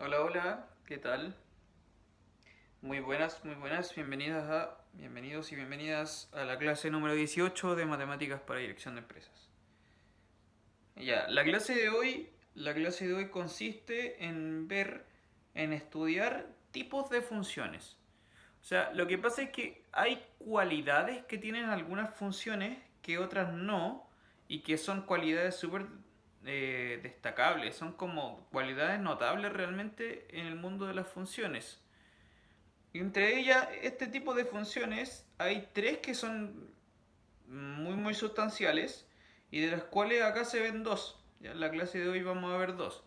Hola, hola, ¿qué tal? Muy buenas, bienvenidos y bienvenidas a la clase número 18 de Matemáticas para Dirección de Empresas. Ya, la clase de hoy consiste en estudiar tipos de funciones. O sea, lo que pasa es que hay cualidades que tienen algunas funciones que otras no, y que son cualidades súper destacables, son como cualidades notables realmente en el mundo de las funciones. Y entre ellas, este tipo de funciones, hay tres que son muy sustanciales y de las cuales acá se ven dos. Ya en la clase de hoy vamos a ver dos,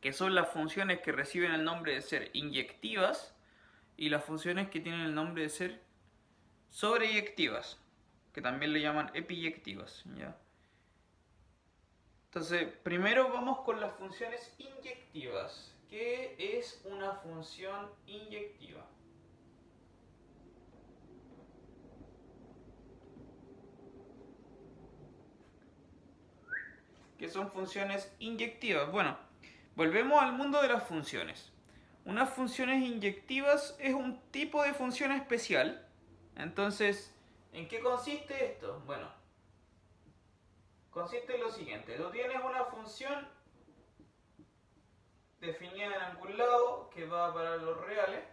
que son las funciones que reciben el nombre de ser inyectivas y las funciones que tienen el nombre de ser sobreyectivas, que también le llaman epiyectivas. ¿Ya? Entonces, primero vamos con las funciones inyectivas. ¿Qué es una función inyectiva? ¿Qué son funciones inyectivas? Bueno, volvemos al mundo de las funciones. Unas funciones inyectivas es un tipo de función especial. Entonces, ¿en qué consiste esto? Bueno, consiste en lo siguiente. Tú tienes una función definida en algún lado que va para los reales.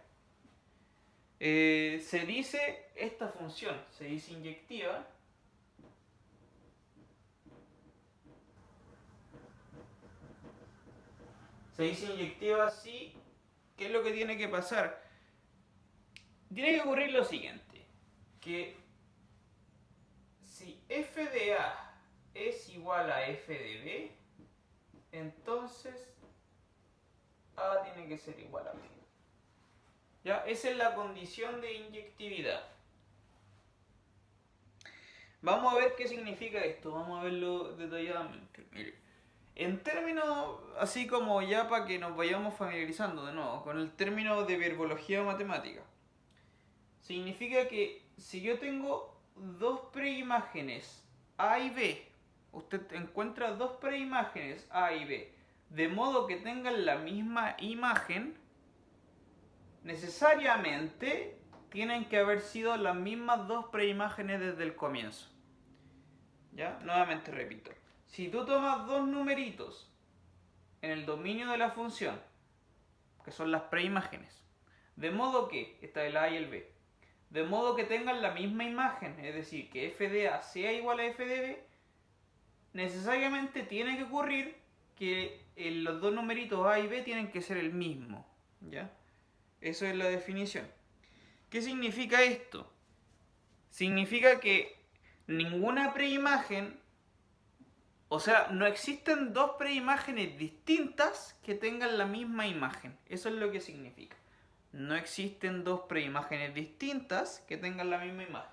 Se dice esta función, se dice inyectiva. Se dice inyectiva si, ¿qué es lo que tiene que pasar? Tiene que ocurrir lo siguiente, que si f de A es igual a f de B, entonces A tiene que ser igual a B. ¿Ya? Esa es la condición de inyectividad. Vamos a ver qué significa esto, vamos a verlo detalladamente. Mire, en términos, así como ya para que nos vayamos familiarizando de nuevo, con el término de verbología matemática, significa que si yo tengo dos preimágenes A y B, usted encuentra dos preimágenes A y B, de modo que tengan la misma imagen, necesariamente tienen que haber sido las mismas dos preimágenes desde el comienzo. ¿Ya? Nuevamente repito. Si tú tomas dos numeritos en el dominio de la función, que son las preimágenes, de modo que, está el A y el B, de modo que tengan la misma imagen, es decir, que f de A sea igual a f de B, necesariamente tiene que ocurrir que los dos numeritos A y B tienen que ser el mismo. ¿Ya? Eso es la definición. ¿Qué significa esto? Significa que ninguna preimagen, o sea, no existen dos preimágenes distintas que tengan la misma imagen. Eso es lo que significa. No existen dos preimágenes distintas que tengan la misma imagen.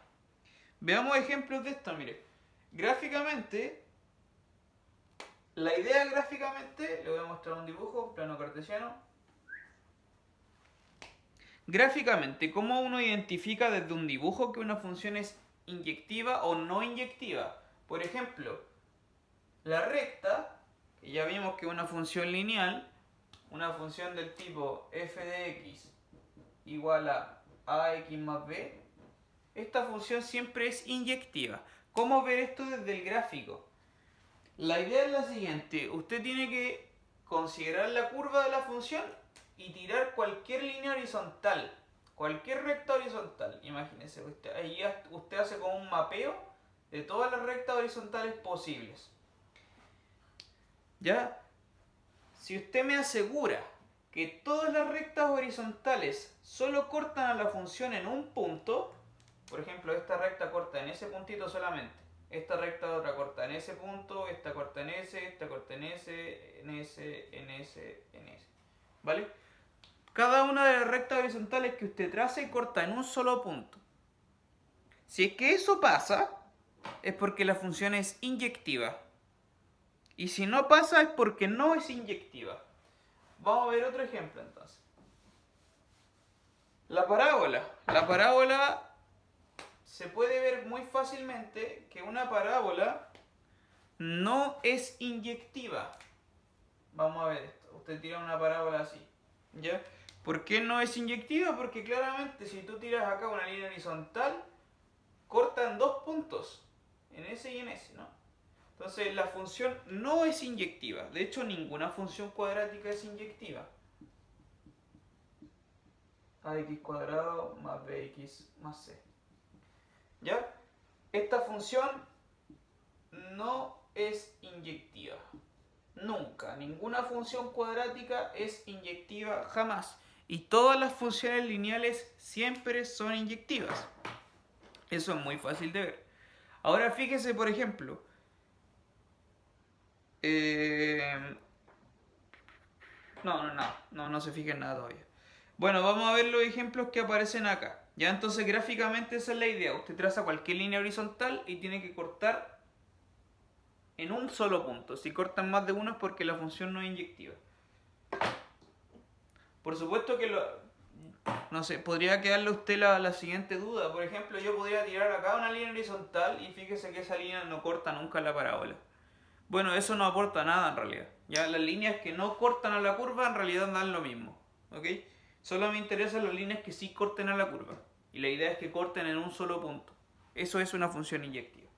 Veamos ejemplos de esto, mire. Gráficamente, la idea gráficamente, le voy a mostrar un dibujo, plano cartesiano. Gráficamente, ¿cómo uno identifica desde un dibujo que una función es inyectiva o no inyectiva? Por ejemplo, la recta, que ya vimos que es una función lineal, una función del tipo f de x igual a ax más b, esta función siempre es inyectiva. ¿Cómo ver esto desde el gráfico? La idea es la siguiente, usted tiene que considerar la curva de la función y tirar cualquier línea horizontal, cualquier recta horizontal. Imagínese, ahí usted hace como un mapeo de todas las rectas horizontales posibles. ¿Ya? Si usted me asegura que todas las rectas horizontales solo cortan a la función en un punto, por ejemplo, esta recta corta en ese puntito solamente, esta recta otra corta en ese punto, esta corta en ese, esta corta en ese, en ese, en ese, en ese. ¿Vale? Cada una de las rectas horizontales que usted trace corta en un solo punto. Si es que eso pasa, es porque la función es inyectiva. Y si no pasa, es porque no es inyectiva. Vamos a ver otro ejemplo entonces. La parábola. La parábola se puede ver muy fácilmente que una parábola no es inyectiva. Vamos a ver esto. usted tira una parábola así, ¿ya? ¿Por qué no es inyectiva? Porque claramente si tú tiras acá una línea horizontal, corta en dos puntos, en ese y en ese, ¿no? Entonces la función no es inyectiva. De hecho, ninguna función cuadrática es inyectiva. Ax cuadrado más bx más c. ¿Ya? Esta función no es inyectiva. Nunca. Ninguna función cuadrática es inyectiva jamás. Y todas las funciones lineales siempre son inyectivas. Eso es muy fácil de ver. Ahora fíjese, por ejemplo, no se fijen nada todavía. Bueno, vamos a ver los ejemplos que aparecen acá. Ya, entonces gráficamente esa es la idea. Usted traza cualquier línea horizontal y tiene que cortar en un solo punto. Si cortan más de uno es porque la función no es inyectiva. Por supuesto que no sé, podría quedarle a usted la siguiente duda. Por ejemplo, yo podría tirar acá una línea horizontal y fíjese que esa línea no corta nunca la parábola. Bueno, eso no aporta nada en realidad. Ya las líneas que no cortan a la curva en realidad dan lo mismo. ¿Ok? Solo me interesan las líneas que sí corten a la curva. Y la idea es que corten en un solo punto. Eso es una función inyectiva.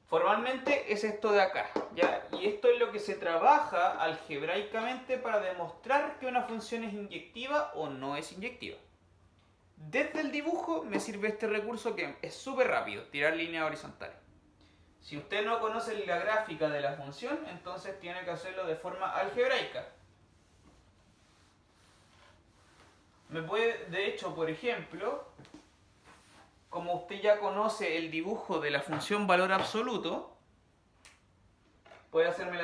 Formalmente es esto de acá, ¿ya? Y esto es lo que se trabaja algebraicamente para demostrar que una función es inyectiva o no es inyectiva. Desde el dibujo me sirve este recurso que es súper rápido, tirar líneas horizontales. Si usted no conoce la gráfica de la función, entonces tiene que hacerlo de forma algebraica. Me puede, de hecho, por ejemplo, como usted ya conoce el dibujo de la función valor absoluto, puede hacerme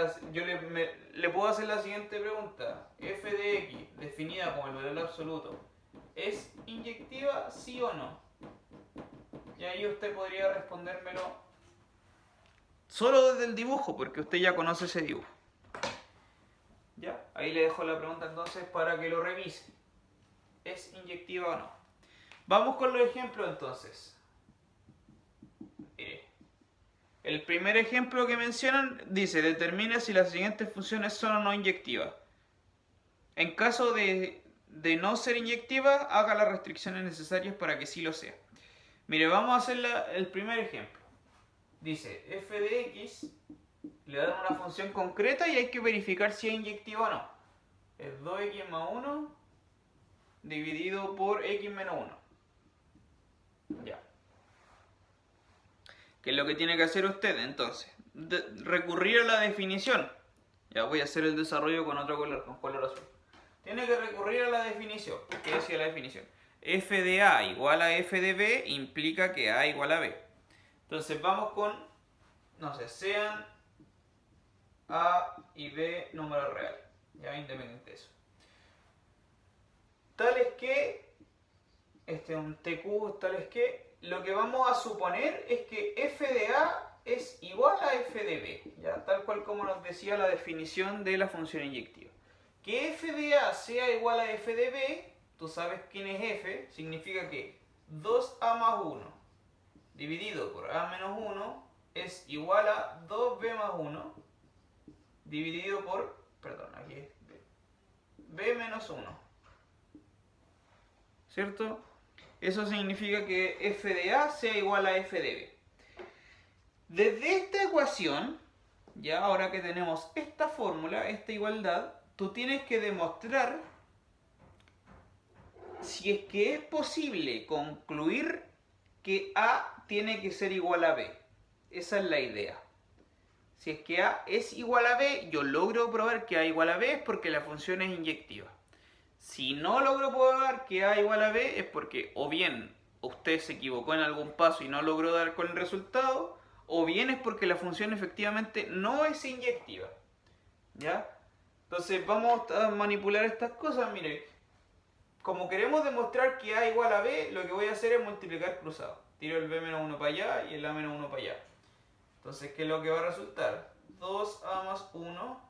le puedo hacer la siguiente pregunta. F de x, definida como el valor absoluto, ¿es inyectiva, sí o no? Y ahí usted podría respondérmelo solo desde el dibujo, porque usted ya conoce ese dibujo. ¿Ya? Ahí le dejo la pregunta entonces para que lo revise. ¿Es inyectiva o no? Vamos con los ejemplos entonces. Mire. El primer ejemplo que mencionan dice, determina si las siguientes funciones son o no inyectivas. En caso de no ser inyectiva, haga las restricciones necesarias para que sí lo sea. Mire, vamos a hacer el primer ejemplo. Dice, f de x, le dan una función concreta y hay que verificar si es inyectiva o no. Es 2x más 1 dividido por x menos 1. Ya. ¿Qué es lo que tiene que hacer usted entonces? Recurrir a la definición. Ya voy a hacer el desarrollo con otro color, con color azul. Tiene que recurrir a la definición. ¿Qué decía la definición? F de A igual a F de B implica que A igual a B. Entonces vamos con, no sé, sean A y B números reales. Ya independiente de eso. Tales que, este es un TQ, tales que, lo que vamos a suponer es que f de A es igual a f de B, ¿ya? Tal cual como nos decía la definición de la función inyectiva. Que f de A sea igual a f de B, tú sabes quién es f, significa que 2a más 1 dividido por a menos 1 es igual a 2b más 1 dividido por, perdón, aquí es b menos 1. ¿Cierto? Eso significa que f de A sea igual a f de B. Desde esta ecuación, ya ahora que tenemos esta fórmula, esta igualdad, tú tienes que demostrar si es que es posible concluir que A tiene que ser igual a B. Esa es la idea. Si es que A es igual a B, yo logro probar que A igual a B es porque la función es inyectiva. Si no logro probar que A igual a B es porque o bien usted se equivocó en algún paso y no logró dar con el resultado, o bien es porque la función efectivamente no es inyectiva. ¿Ya? Entonces vamos a manipular estas cosas. Mire, como queremos demostrar que A igual a B, lo que voy a hacer es multiplicar cruzado. Tiro el B menos 1 para allá y el A menos 1 para allá. Entonces, ¿qué es lo que va a resultar? 2A más 1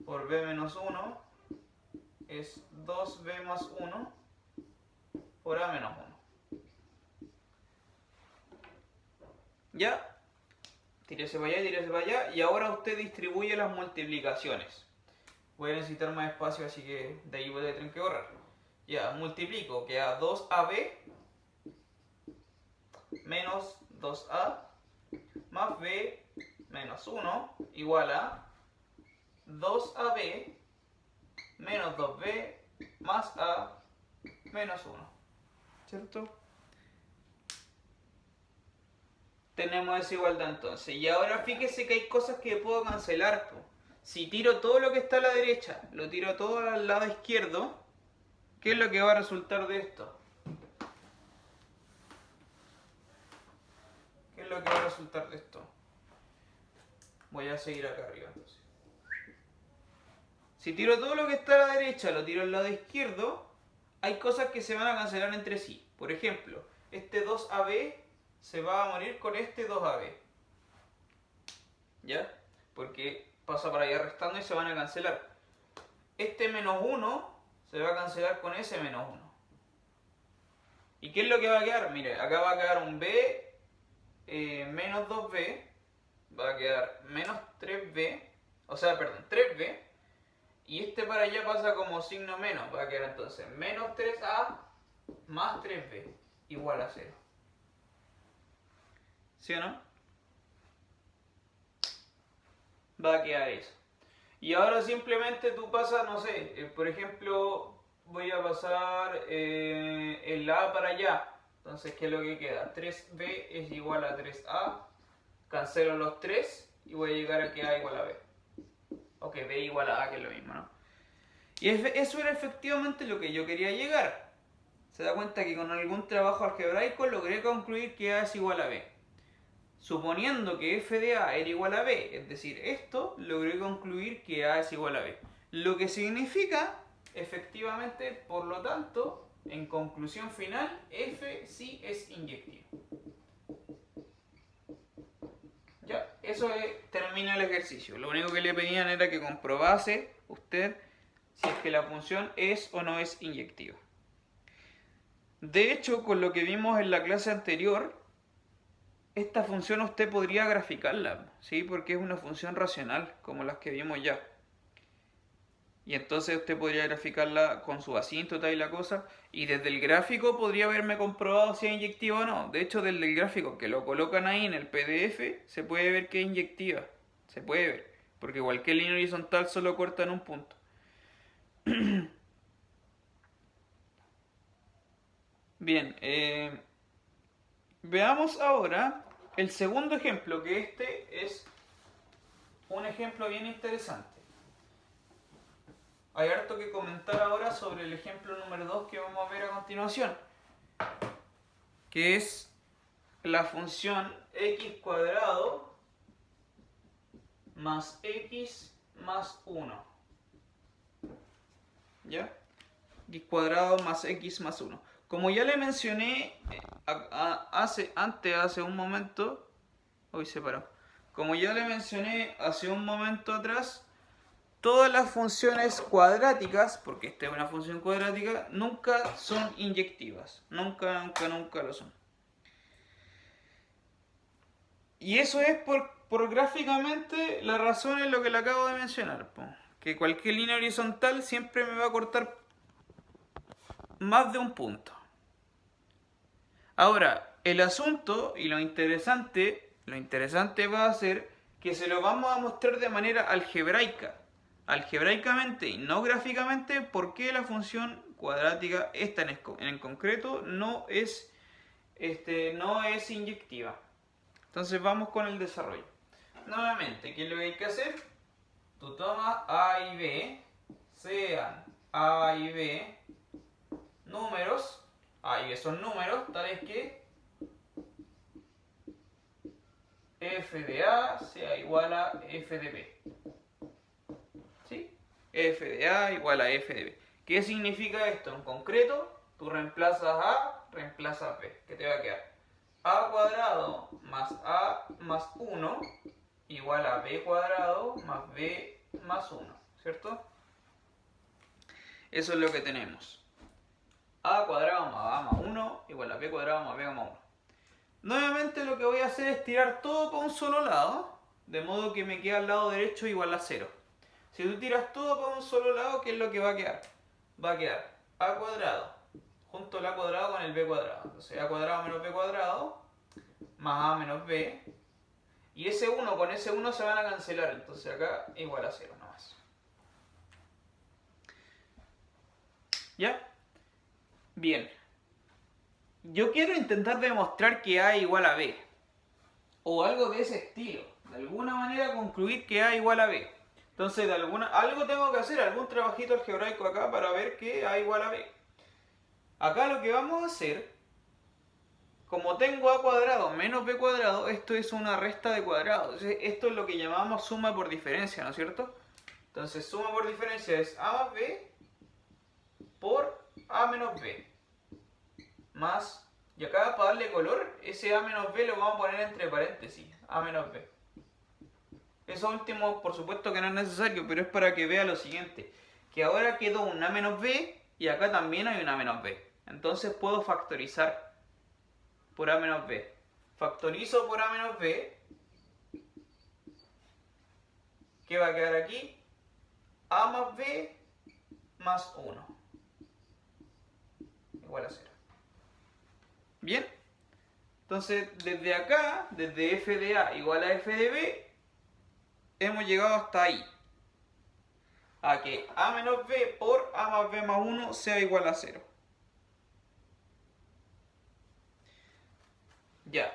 por B menos 1 es 2b más 1 por a menos 1. ¿Ya? tírese para allá, tírese para allá. Y ahora usted distribuye las multiplicaciones. Voy a necesitar más espacio, así que de ahí voy a tener que borrar. Ya, multiplico, queda 2AB menos 2A más B menos 1 igual a 2AB menos 2B más A menos 1. ¿Cierto? Tenemos esa igualdad entonces. Y ahora fíjese que hay cosas que puedo cancelar. Si tiro todo lo que está a la derecha, lo tiro todo al lado izquierdo, ¿qué es lo que va a resultar de esto? ¿Qué es lo que va a resultar de esto? Voy a seguir acá arriba entonces. Si tiro todo lo que está a la derecha, lo tiro al lado izquierdo, hay cosas que se van a cancelar entre sí. Por ejemplo, este 2AB se va a morir con este 2AB. ¿Ya? Porque pasa para allá restando y se van a cancelar. Este menos 1 se va a cancelar con ese menos 1. ¿Y qué es lo que va a quedar? Mire, acá va a quedar un B menos 2B. Va a quedar menos 3B. O sea, perdón, 3B. Y este para allá pasa como signo menos. Va a quedar entonces menos 3A más 3B igual a 0. ¿Sí o no? Va a quedar eso. Y ahora simplemente tú pasas, no sé, por ejemplo, voy a pasar el A para allá. Entonces, ¿qué es lo que queda? 3B es igual a 3A. Cancelo los 3 y voy a llegar a que A igual a B. Ok, B igual a A, que es lo mismo, ¿no? Y eso era efectivamente lo que yo quería llegar. Se da cuenta que con algún trabajo algebraico logré concluir que A es igual a B. Suponiendo que f de A era igual a B, es decir, esto, logré concluir que A es igual a B. Lo que significa, efectivamente, por lo tanto, en conclusión final, f sí es inyectivo. Ya, eso termina el ejercicio. Lo único que le pedían era que comprobase usted si es que la función es o no es inyectiva. De hecho, con lo que vimos en la clase anterior, esta función usted podría graficarla, ¿sí? Porque es una función racional, como las que vimos ya. Y entonces usted podría graficarla con su asíntota y la cosa, y desde el gráfico podría haberme comprobado si es inyectiva o no. De hecho, desde el gráfico que lo colocan ahí en el PDF, se puede ver que es inyectiva. Se puede ver, porque cualquier línea horizontal solo corta en un punto. Bien, veamos ahora el segundo ejemplo, que este es un ejemplo bien interesante. Hay harto que comentar ahora sobre el ejemplo número 2 que vamos a ver a continuación, que es la función x cuadrado más x más 1. ¿Ya? X cuadrado más x más 1. Como ya le mencioné hace un momento, hoy se paró. Como ya le mencioné hace un momento atrás, todas las funciones cuadráticas, porque esta es una función cuadrática, nunca son inyectivas. Nunca lo son. Y eso es por gráficamente la razón es lo que le acabo de mencionar. Que cualquier línea horizontal siempre me va a cortar más de un punto. Ahora, el asunto y lo interesante va a ser que se lo vamos a mostrar de manera algebraica. Algebraicamente y no gráficamente, por qué la función cuadrática esta en concreto no es inyectiva. Entonces vamos con el desarrollo. Nuevamente, ¿qué es lo que hay que hacer? Tú tomas A y B, sean A y B números. A y B son números tales que f de A sea igual a f de B. ¿Sí? F de A igual a f de B. ¿Qué significa esto? En concreto, tú reemplazas A, reemplazas B. ¿Qué te va a quedar? A cuadrado más A más 1 igual a B cuadrado más B más 1. ¿Cierto? Eso es lo que tenemos. A cuadrado más A más 1 igual a B cuadrado más B más 1. Nuevamente lo que voy a hacer es tirar todo para un solo lado, de modo que me queda al lado derecho igual a 0. Si tú tiras todo para un solo lado, ¿qué es lo que va a quedar? Va a quedar a cuadrado junto al a cuadrado con el b cuadrado. Entonces a cuadrado menos b cuadrado más a menos b. Y ese 1 con ese 1 se van a cancelar. Entonces acá igual a 0 nomás. ¿Ya? Bien. Yo quiero intentar demostrar que a igual a b. O algo de ese estilo. De alguna manera concluir que a igual a b. Entonces algo tengo que hacer, algún trabajito algebraico acá para ver que a igual a b. Acá lo que vamos a hacer, como tengo a cuadrado menos b cuadrado, esto es una resta de cuadrados. Esto es lo que llamamos suma por diferencia, ¿no es cierto? Entonces suma por diferencia es a más b por a menos b. Más, y acá para darle color, ese a menos b lo vamos a poner entre paréntesis, a menos b. Eso último, por supuesto que no es necesario, pero es para que vea lo siguiente. Que ahora quedó un a menos b y acá también hay un a menos b. Entonces puedo factorizar por a menos b. Factorizo por a menos b. ¿Qué va a quedar aquí? A más b más 1. Igual a 0. ¿Bien? Entonces, desde acá, desde f de a igual a f de b, hemos llegado hasta ahí. A que a menos b por a más b más 1 sea igual a 0. Ya.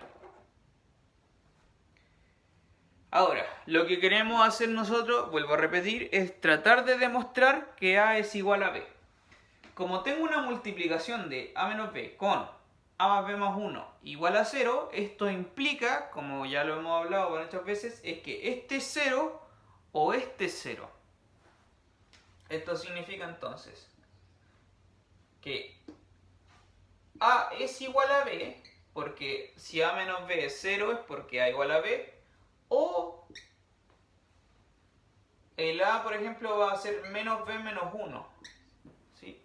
Ahora, lo que queremos hacer nosotros, vuelvo a repetir, es tratar de demostrar que a es igual a b. Como tengo una multiplicación de a menos b con a más b más 1 igual a 0, esto implica, como ya lo hemos hablado muchas veces, es que este es 0 o este es 0. Esto significa entonces que a es igual a b, porque si a menos b es 0 es porque a igual a b, o el a, por ejemplo, va a ser menos b menos 1. ¿Sí?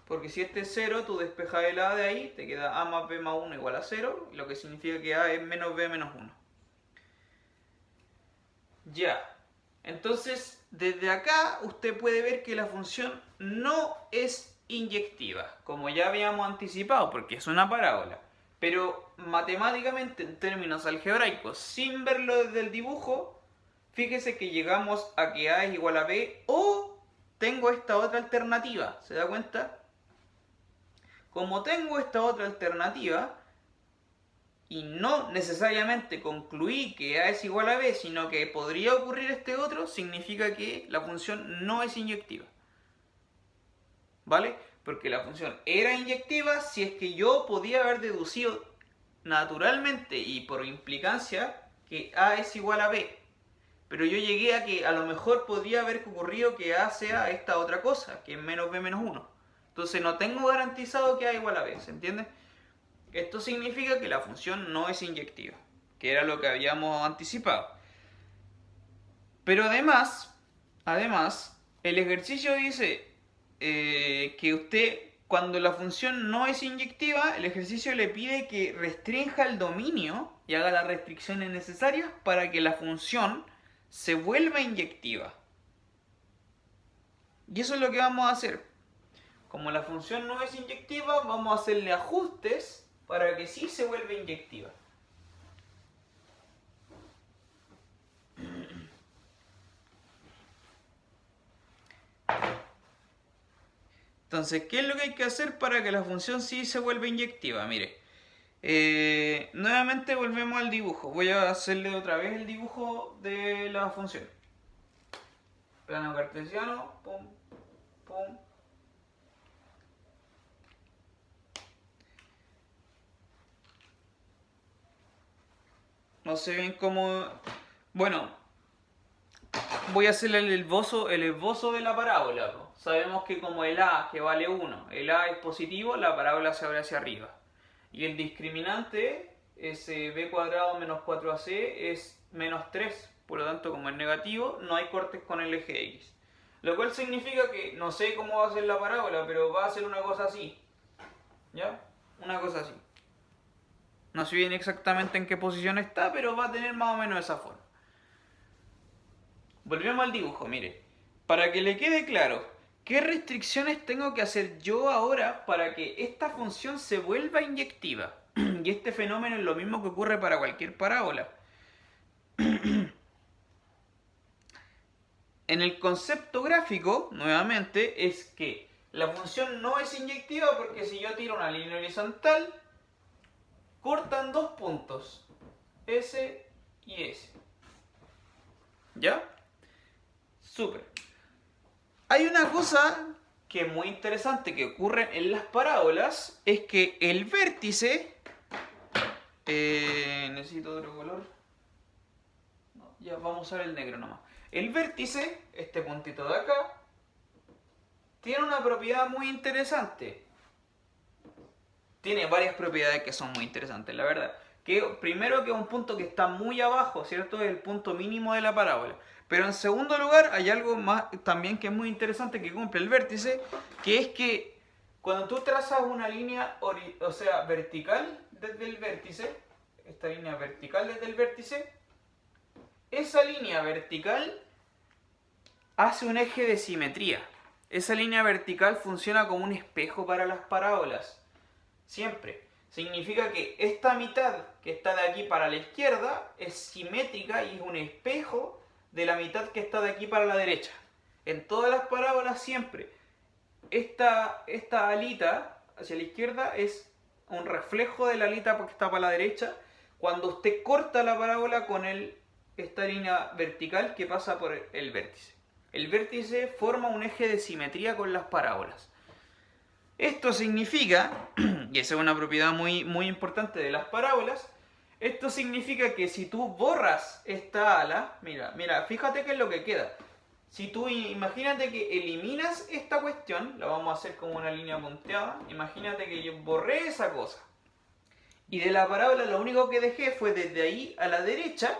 Porque si este es 0, tú despejas el a de ahí, te queda a más b más 1 igual a 0, lo que significa que a es menos b menos 1. Ya. Entonces, desde acá usted puede ver que la función no es inyectiva, como ya habíamos anticipado, porque es una parábola. Pero matemáticamente, en términos algebraicos, sin verlo desde el dibujo, fíjese que llegamos a que a es igual a b, o tengo esta otra alternativa, ¿se da cuenta? Como tengo esta otra alternativa, y no necesariamente concluí que a es igual a b, sino que podría ocurrir este otro, significa que la función no es inyectiva. ¿Vale? Porque la función era inyectiva si es que yo podía haber deducido naturalmente y por implicancia que a es igual a b. Pero yo llegué a que a lo mejor podría haber ocurrido que a sea esta otra cosa, que es menos b menos 1. Entonces no tengo garantizado que a igual a b, ¿se entiende? Esto significa que la función no es inyectiva, que era lo que habíamos anticipado. Pero además, el ejercicio dice que usted, cuando la función no es inyectiva, el ejercicio le pide que restrinja el dominio y haga las restricciones necesarias para que la función se vuelva inyectiva. Y eso es lo que vamos a hacer. Como la función no es inyectiva, vamos a hacerle ajustes para que sí se vuelva inyectiva. Entonces, ¿qué es lo que hay que hacer para que la función sí se vuelva inyectiva? Mire, nuevamente volvemos al dibujo. Voy a hacerle otra vez el dibujo de la función. Plano cartesiano, pum, pum. No sé bien cómo... Bueno, voy a hacerle el esbozo de la parábola. Sabemos que como el a, que vale 1, el a es positivo, la parábola se abre hacia arriba. Y el discriminante, ese b cuadrado menos 4ac, es menos 3. Por lo tanto, como es negativo, no hay cortes con el eje x. Lo cual significa que, no sé cómo va a ser la parábola, pero va a ser una cosa así. ¿Ya? Una cosa así. No sé bien exactamente en qué posición está, pero va a tener más o menos esa forma. Volvemos al dibujo, mire. Para que le quede claro, ¿qué restricciones tengo que hacer yo ahora para que esta función se vuelva inyectiva? Y este fenómeno es lo mismo que ocurre para cualquier parábola. En el concepto gráfico, nuevamente, es que la función no es inyectiva porque si yo tiro una línea horizontal, cortan dos puntos, S y S. ¿Ya? Súper. Hay una cosa que es muy interesante que ocurre en las parábolas, es que el vértice... necesito otro color. No, ya vamos a usar el negro nomás. El vértice, este puntito de acá, tiene una propiedad muy interesante. Tiene varias propiedades que son muy interesantes, la verdad. Que primero que es un punto que está muy abajo, ¿cierto? Es el punto mínimo de la parábola. Pero en segundo lugar hay algo más también que es muy interesante que cumple el vértice, que es que cuando tú trazas una línea, vertical desde el vértice, esta línea vertical desde el vértice, esa línea vertical hace un eje de simetría. Esa línea vertical funciona como un espejo para las parábolas. Siempre. Significa que esta mitad que está de aquí para la izquierda es simétrica y es un espejo de la mitad que está de aquí para la derecha. En todas las parábolas siempre. Esta alita hacia la izquierda es un reflejo de la alita que está para la derecha cuando usted corta la parábola con esta línea vertical que pasa por el vértice. El vértice forma un eje de simetría con las parábolas. Esto significa, y esa es una propiedad muy, muy importante de las parábolas, esto significa que si tú borras esta ala, mira, fíjate qué es lo que queda. Si tú imagínate que eliminas esta cuestión, la vamos a hacer como una línea punteada, imagínate que yo borré esa cosa. Y de la parábola lo único que dejé fue desde ahí a la derecha,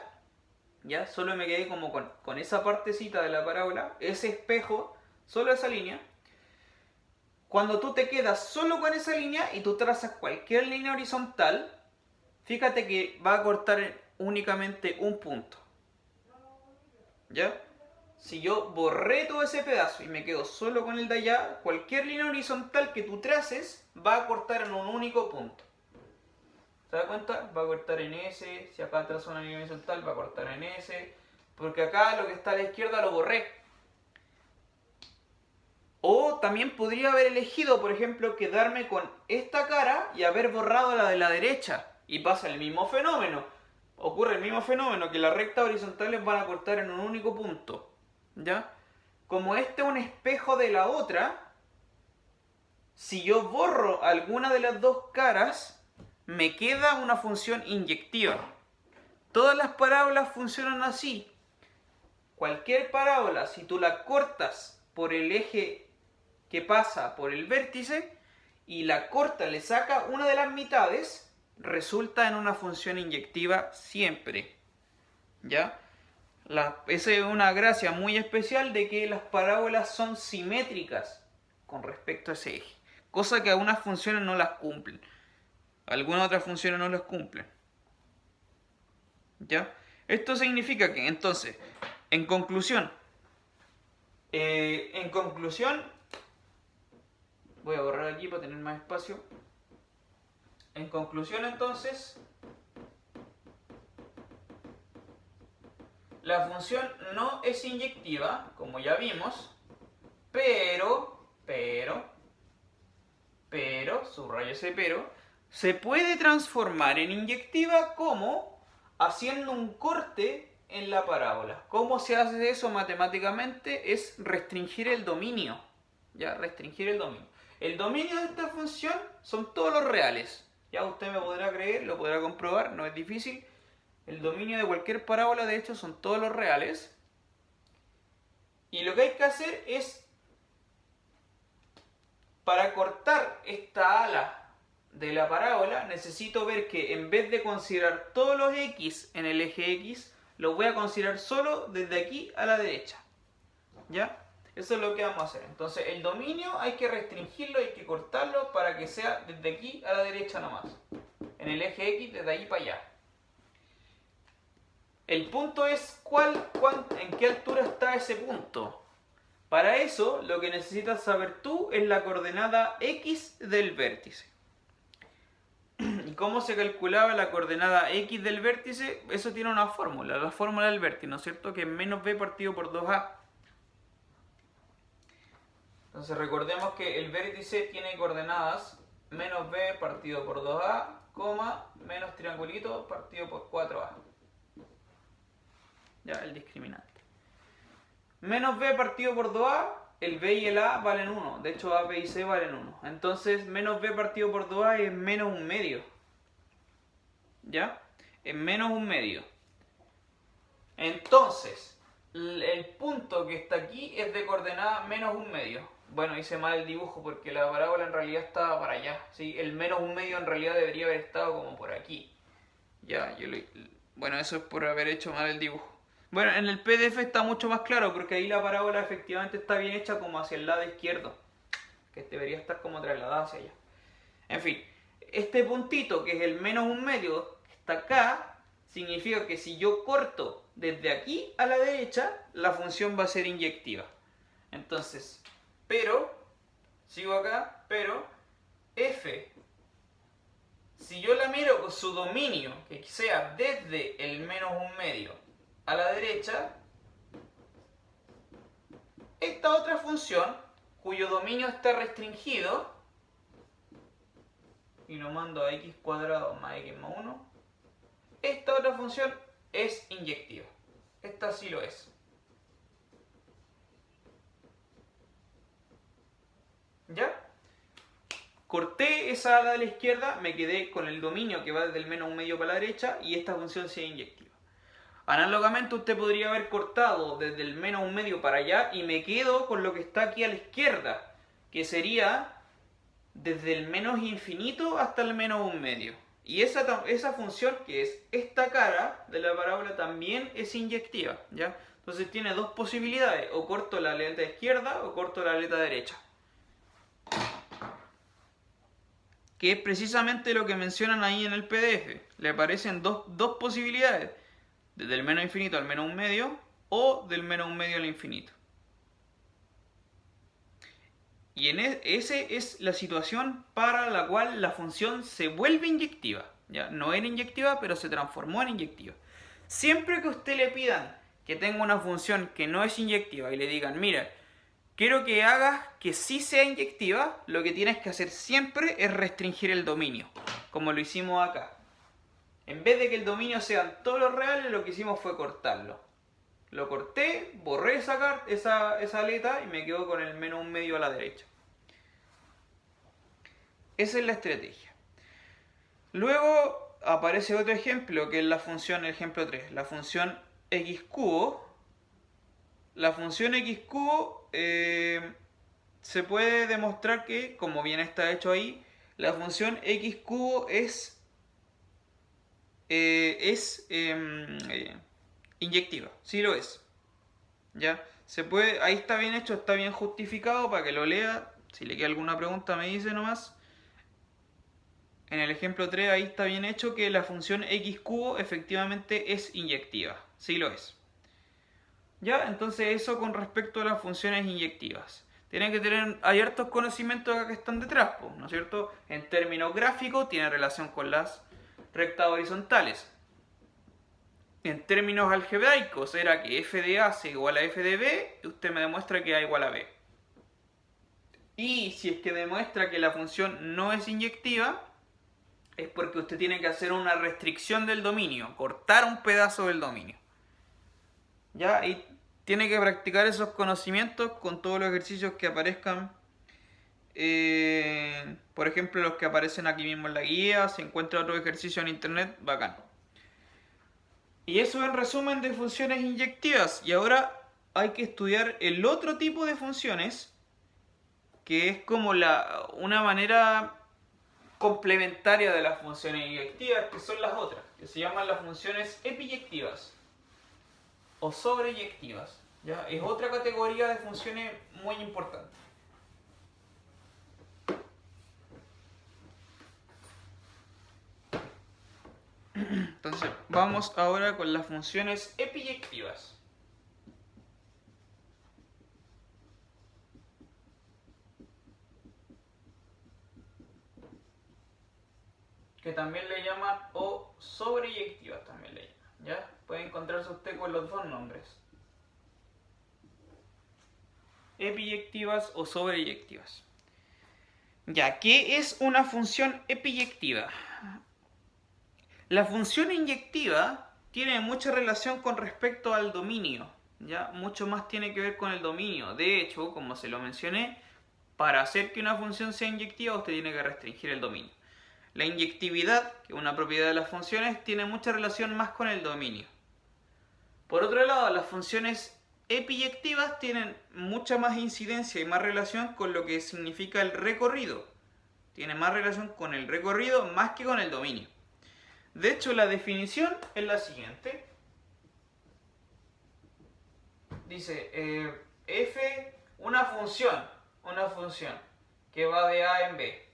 ya, solo me quedé como con esa partecita de la parábola, ese espejo, solo esa línea. Cuando tú te quedas solo con esa línea y tú trazas cualquier línea horizontal, fíjate que va a cortar únicamente un punto. ¿Ya? Si yo borré todo ese pedazo y me quedo solo con el de allá, cualquier línea horizontal que tú traces va a cortar en un único punto. ¿Te das cuenta? Va a cortar en S, si acá trazo una línea horizontal va a cortar en S, porque acá lo que está a la izquierda lo borré. O también podría haber elegido, por ejemplo, quedarme con esta cara y haber borrado la de la derecha. Y pasa el mismo fenómeno. Ocurre el mismo fenómeno, que las rectas horizontales van a cortar en un único punto. ¿Ya? Como este es un espejo de la otra, si yo borro alguna de las dos caras, me queda una función inyectiva. Todas las parábolas funcionan así. Cualquier parábola, si tú la cortas por el eje que pasa por el vértice y la corta, le saca una de las mitades, resulta en una función inyectiva siempre. ¿Ya? Esa es una gracia muy especial de que las parábolas son simétricas con respecto a ese eje. Cosa que algunas funciones no las cumplen. Algunas otras funciones no las cumplen. ¿Ya? Esto significa que entonces, en conclusión, voy a borrar aquí para tener más espacio. En conclusión, entonces, la función no es inyectiva, como ya vimos, pero, subrayo ese pero, se puede transformar en inyectiva como haciendo un corte en la parábola. ¿Cómo se hace eso matemáticamente? Es restringir el dominio. Ya, restringir el dominio. El dominio de esta función son todos los reales. Ya usted me podrá creer, lo podrá comprobar, no es difícil. El dominio de cualquier parábola, de hecho, son todos los reales. Y lo que hay que hacer es, para cortar esta ala de la parábola, necesito ver que en vez de considerar todos los x en el eje x, lo voy a considerar solo desde aquí a la derecha. ¿Ya? Eso es lo que vamos a hacer. Entonces el dominio hay que restringirlo, hay que cortarlo para que sea desde aquí a la derecha nomás. en el eje X desde ahí para allá. El punto es en qué altura está ese punto. Para eso, lo que necesitas saber tú es la coordenada X del vértice. ¿Y cómo se calculaba la coordenada X del vértice? Eso tiene una fórmula, la fórmula del vértice, ¿no es cierto? Que es menos b partido por 2a. Entonces recordemos que el vértice tiene coordenadas menos b partido por 2a, menos triangulito partido por 4a. Ya, el discriminante. Menos b partido por 2a, el b y el a valen 1. De hecho, a, b y c valen 1. Entonces, menos b partido por 2a es menos 1/2. ¿Ya? Es menos 1/2. Entonces, el punto que está aquí es de coordenada menos 1/2. Bueno, hice mal el dibujo porque la parábola en realidad estaba para allá. ¿Sí? El menos 1/2 en realidad debería haber estado como por aquí. Ya, bueno, eso es por haber hecho mal el dibujo. Bueno, en el PDF está mucho más claro porque ahí la parábola efectivamente está bien hecha como hacia el lado izquierdo, que debería estar como trasladada hacia allá. En fin, este puntito que es el menos 1/2 que está acá, significa que si yo corto desde aquí a la derecha, la función va a ser inyectiva. Entonces, sigo acá, pero f, si yo la miro con su dominio, que sea desde el menos 1/2 a la derecha, esta otra función, cuyo dominio está restringido, y lo mando a x cuadrado más x más 1, esta otra función es inyectiva. Esta sí lo es. ¿Ya? Corté esa ala de la izquierda, me quedé con el dominio que va desde el menos 1/2 para la derecha, y esta función sí es inyectiva. Análogamente usted podría haber cortado desde el menos 1/2 para allá y me quedo con lo que está aquí a la izquierda, que sería desde el menos infinito hasta el menos 1/2. Y esa función, que es esta cara de la parábola, también es inyectiva, ¿ya? Entonces tiene dos posibilidades: o corto la aleta izquierda o corto la aleta derecha. Que es precisamente lo que mencionan ahí en el PDF. Le aparecen dos posibilidades: desde el menos infinito al menos 1/2 o del menos 1/2 al infinito. Y esa es la situación para la cual la función se vuelve inyectiva. ¿Ya? No era inyectiva, pero se transformó en inyectiva. Siempre que a usted le pidan que tenga una función que no es inyectiva y le digan, mira, quiero que hagas que sí sea inyectiva, lo que tienes que hacer siempre es restringir el dominio, como lo hicimos acá. En vez de que el dominio sean todos los reales, lo que hicimos fue cortarlo. Lo corté, borré esa aleta y me quedo con el menos 1/2 a la derecha. Esa es la estrategia. Luego aparece otro ejemplo, que es la función, ejemplo 3, la función x cubo. La función x cubo se puede demostrar que, como bien está hecho ahí, la función x cubo es inyectiva, sí lo es. ¿Ya? Ahí está bien hecho, está bien justificado para que lo lea. Si le queda alguna pregunta me dice nomás. En el ejemplo 3 ahí está bien hecho que la función x cubo efectivamente es inyectiva, sí lo es. ¿Ya? Entonces eso con respecto a las funciones inyectivas. Tienen que hay hartos conocimientos acá que están detrás, ¿no es cierto? En términos gráficos tiene relación con las rectas horizontales. En términos algebraicos era que f de a sea igual a f de b, y usted me demuestra que a igual a b. Y si es que demuestra que la función no es inyectiva, es porque usted tiene que hacer una restricción del dominio, cortar un pedazo del dominio. ¿Ya? Y tiene que practicar esos conocimientos con todos los ejercicios que aparezcan. Por ejemplo, los que aparecen aquí mismo en la guía. Si encuentra otro ejercicio en internet, bacán. Y eso en resumen de funciones inyectivas. Y ahora hay que estudiar el otro tipo de funciones, que es como una manera complementaria de las funciones inyectivas, que son las otras, que se llaman las funciones epiyectivas o sobreyectivas. ¿Ya? Es otra categoría de funciones muy importante. Entonces, vamos ahora con las funciones epiyectivas. Que también le llaman o sobreyectivas, también le llaman, ¿ya? Puede encontrarse usted con los dos nombres. Epiyectivas o sobreyectivas. Ya, ¿qué es una función epiyectiva? La función inyectiva tiene mucha relación con respecto al dominio, ¿ya? Mucho más tiene que ver con el dominio. De hecho, como se lo mencioné, para hacer que una función sea inyectiva, usted tiene que restringir el dominio. La inyectividad, que es una propiedad de las funciones, tiene mucha relación más con el dominio. Por otro lado, las funciones epiyectivas tienen mucha más incidencia y más relación con lo que significa el recorrido. Tiene más relación con el recorrido más que con el dominio. De hecho, la definición es la siguiente. Dice, f, una función que va de A en B.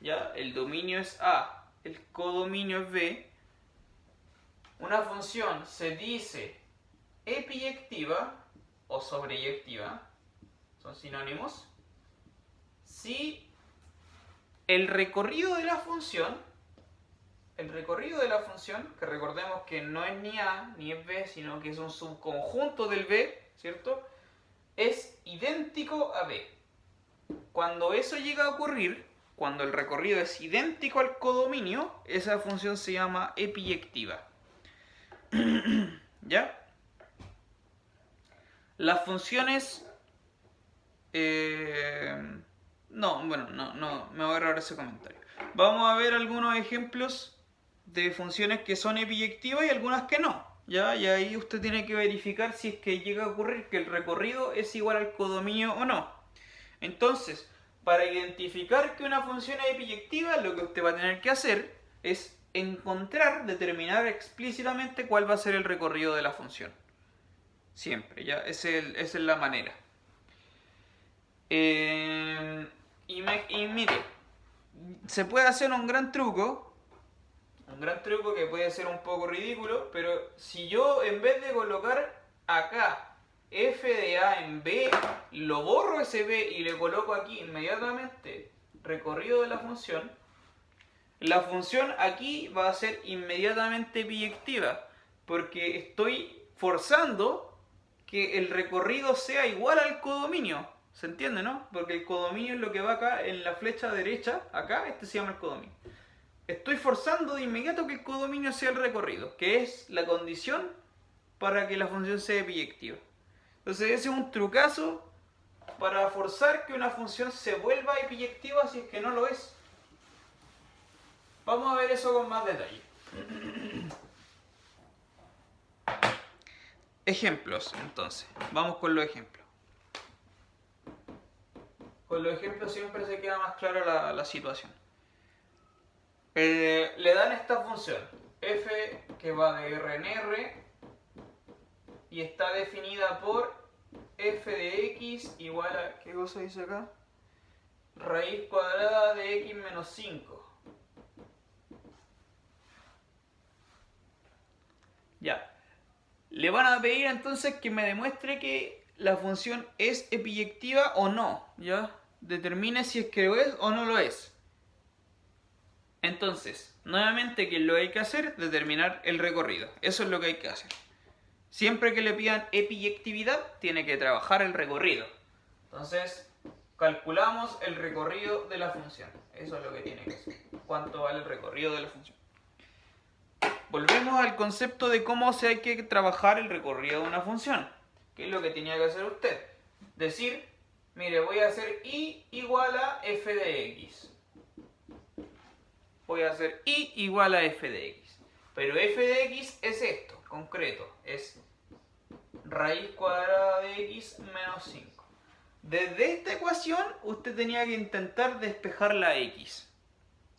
¿Ya? El dominio es A, el codominio es B. Una función se dice epiyectiva o sobreyectiva, son sinónimos, si el recorrido de la función, que recordemos que no es ni A ni es B, sino que es un subconjunto del B, ¿cierto? Es idéntico a B. Cuando eso llega a ocurrir, cuando el recorrido es idéntico al codominio, esa función se llama epiyectiva. ¿Ya? Las funciones... No, me voy a ahorrar ese comentario. Vamos a ver algunos ejemplos de funciones que son epiyectivas y algunas que no. ¿Ya? Y ahí usted tiene que verificar si es que llega a ocurrir que el recorrido es igual al codominio o no. Entonces, para identificar que una función es epiyectiva, lo que usted va a tener que hacer es determinar explícitamente cuál va a ser el recorrido de la función. Siempre, ¿ya? Esa es la manera. Y mire, se puede hacer un gran truco que puede ser un poco ridículo, pero si yo en vez de colocar acá f de a en b, lo borro ese b y le coloco aquí inmediatamente recorrido de la función aquí va a ser inmediatamente biyectiva, porque estoy forzando que el recorrido sea igual al codominio. ¿Se entiende, no? Porque el codominio es lo que va acá en la flecha derecha, acá, este se llama el codominio. Estoy forzando de inmediato que el codominio sea el recorrido, que es la condición para que la función sea biyectiva. Entonces ese es un trucazo para forzar que una función se vuelva biyectiva si es que no lo es. Vamos a ver eso con más detalle. Ejemplos, entonces. Vamos con los ejemplos. Con los ejemplos siempre se queda más clara la situación. Le dan esta función, f que va de R en R, y está definida por f de x igual a, ¿qué cosa dice acá? Raíz cuadrada de x menos 5. Ya. Le van a pedir entonces que me demuestre que la función es epiyectiva o no, ¿ya? Determine si es que lo es o no lo es. Entonces, nuevamente, ¿qué es lo que hay que hacer? Determinar el recorrido. Eso es lo que hay que hacer. Siempre que le pidan epiyectividad, tiene que trabajar el recorrido. Entonces, calculamos el recorrido de la función. Eso es lo que tiene que hacer. ¿Cuánto vale el recorrido de la función? Volvemos al concepto de cómo se hay que trabajar el recorrido de una función. ¿Qué es lo que tenía que hacer usted? Decir, mire, voy a hacer y igual a f de x. Voy a hacer y igual a f de x. Pero f de x es esto, concreto. Es raíz cuadrada de x menos 5. Desde esta ecuación, usted tenía que intentar despejar la x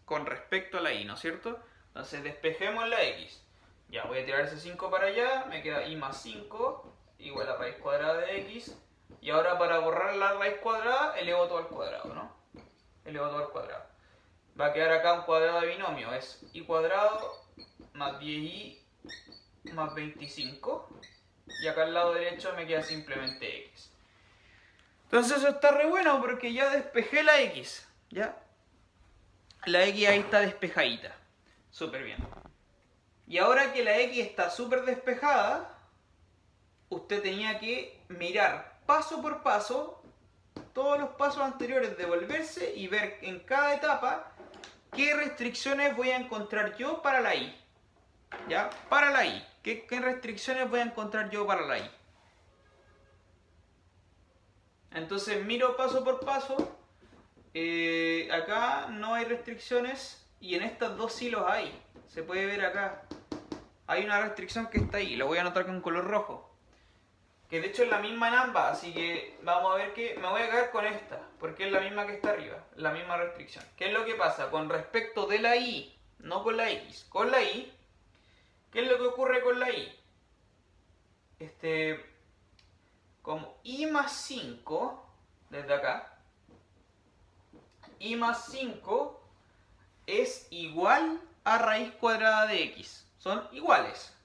con respecto a la y, ¿no es cierto? Entonces despejemos la x. Ya, voy a tirar ese 5 para allá, me queda y más 5 igual a raíz cuadrada de x. Y ahora para borrar la raíz cuadrada, elevo todo al cuadrado, ¿no? Elevo todo al cuadrado. va a quedar acá un cuadrado de binomio, es y cuadrado más 10y más 25, y acá al lado derecho me queda simplemente x. Entonces eso está re bueno porque ya despejé la x, ¿ya? La x ahí está despejadita, súper bien. Y ahora que la x está súper despejada, usted tenía que mirar paso por paso todos los pasos anteriores, devolverse y ver en cada etapa qué restricciones voy a encontrar yo para la y. ¿Ya? Para la y. ¿Qué restricciones voy a encontrar yo para la y? Entonces miro paso por paso. Acá no hay restricciones y en estas dos sí los hay. Se puede ver acá. Hay una restricción que está ahí. Lo voy a anotar con color rojo. Que de hecho es la misma en ambas, así que vamos a ver que me voy a quedar con esta, porque es la misma que está arriba, la misma restricción. ¿Qué es lo que pasa? Con respecto de la y, no con la x, con la y, ¿qué es lo que ocurre con la y? Como y más 5, desde acá, y más 5 es igual a raíz cuadrada de x, son iguales.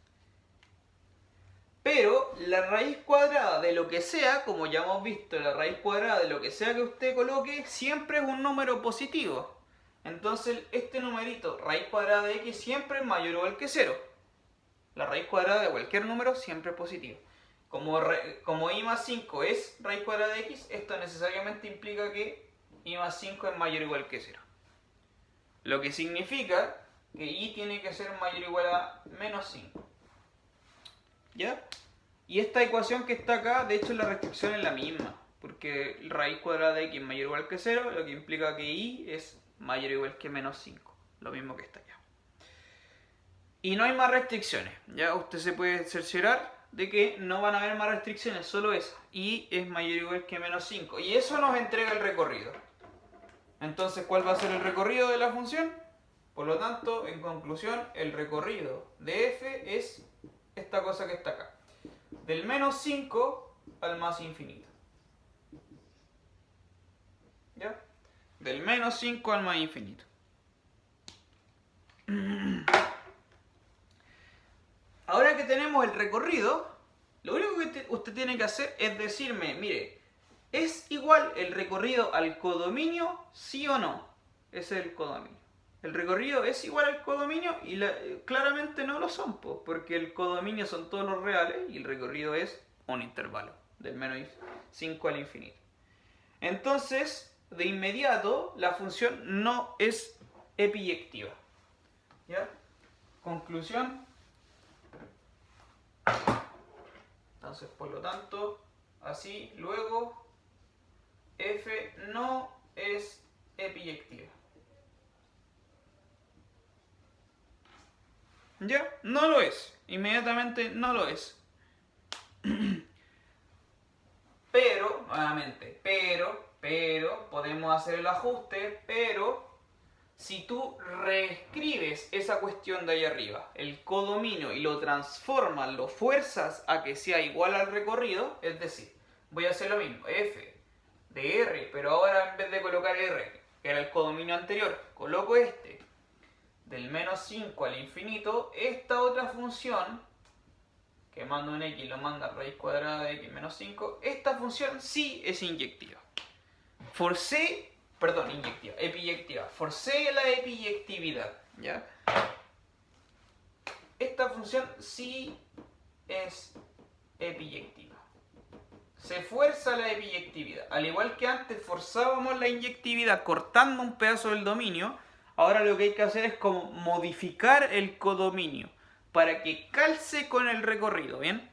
Pero la raíz cuadrada de lo que sea, como ya hemos visto, la raíz cuadrada de lo que sea que usted coloque, siempre es un número positivo. Entonces este numerito, raíz cuadrada de x, siempre es mayor o igual que 0. La raíz cuadrada de cualquier número siempre es positivo. Como y más 5 es raíz cuadrada de x, esto necesariamente implica que y más 5 es mayor o igual que 0. Lo que significa que y tiene que ser mayor o igual a menos 5. ¿Ya? Y esta ecuación que está acá, de hecho la restricción es la misma, porque raíz cuadrada de x es mayor o igual que 0, lo que implica que y es mayor o igual que menos 5, lo mismo que está allá. Y no hay más restricciones, ya usted se puede cerciorar de que no van a haber más restricciones, solo esa, y es mayor o igual que menos 5, y eso nos entrega el recorrido. Entonces, ¿cuál va a ser el recorrido de la función? Por lo tanto, en conclusión, el recorrido de f es esta cosa que está acá, del menos 5 al más infinito. ¿Ya? Del menos 5 al más infinito. Ahora que tenemos el recorrido, lo único que usted tiene que hacer es decirme, mire, ¿es igual el recorrido al codominio, sí o no? Ese es el codominio. El recorrido es igual al codominio y claramente no lo son, porque el codominio son todos los reales y el recorrido es un intervalo, del menos 5 al infinito. Entonces, de inmediato, la función no es epiyectiva. ¿Ya? Conclusión. Entonces, por lo tanto, así luego, f no es epiyectiva. ¿Ya? No lo es. Inmediatamente no lo es. Pero, nuevamente, pero, podemos hacer el ajuste, pero si tú reescribes esa cuestión de ahí arriba, el codominio, y lo transformas, lo fuerzas a que sea igual al recorrido, es decir, voy a hacer lo mismo, f de r, pero ahora en vez de colocar r, que era el codominio anterior, coloco este, del menos 5 al infinito, esta otra función, que manda un x y lo manda a raíz cuadrada de x menos 5, esta función sí es inyectiva. Epiyectiva. Forcé la epiyectividad, ¿ya? Esta función sí es epiyectiva. Se fuerza la epiyectividad. Al igual que antes forzábamos la inyectividad cortando un pedazo del dominio, ahora lo que hay que hacer es como modificar el codominio para que calce con el recorrido, ¿bien?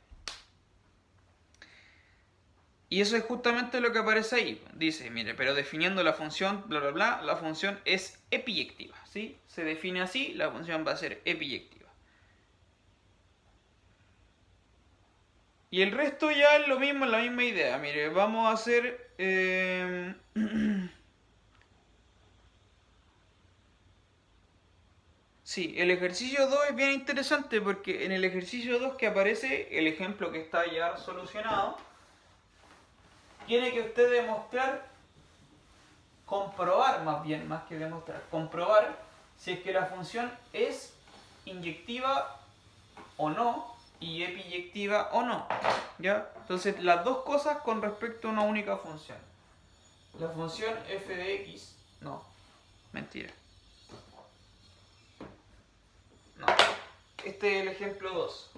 Y eso es justamente lo que aparece ahí. Dice, mire, pero definiendo la función, bla, bla, bla, la función es epiyectiva, ¿sí? Se define así, la función va a ser epiyectiva. Y el resto ya es lo mismo, la misma idea. Mire, vamos a hacer... Sí, el ejercicio 2 es bien interesante porque en el ejercicio 2 que aparece el ejemplo que está ya solucionado, tiene que usted demostrar comprobar, más que demostrar, comprobar si es que la función es inyectiva o no y epiyectiva o no, ¿ya? Entonces, las dos cosas con respecto a una única función. La función f de x, no, mentira. No, este es el ejemplo 2.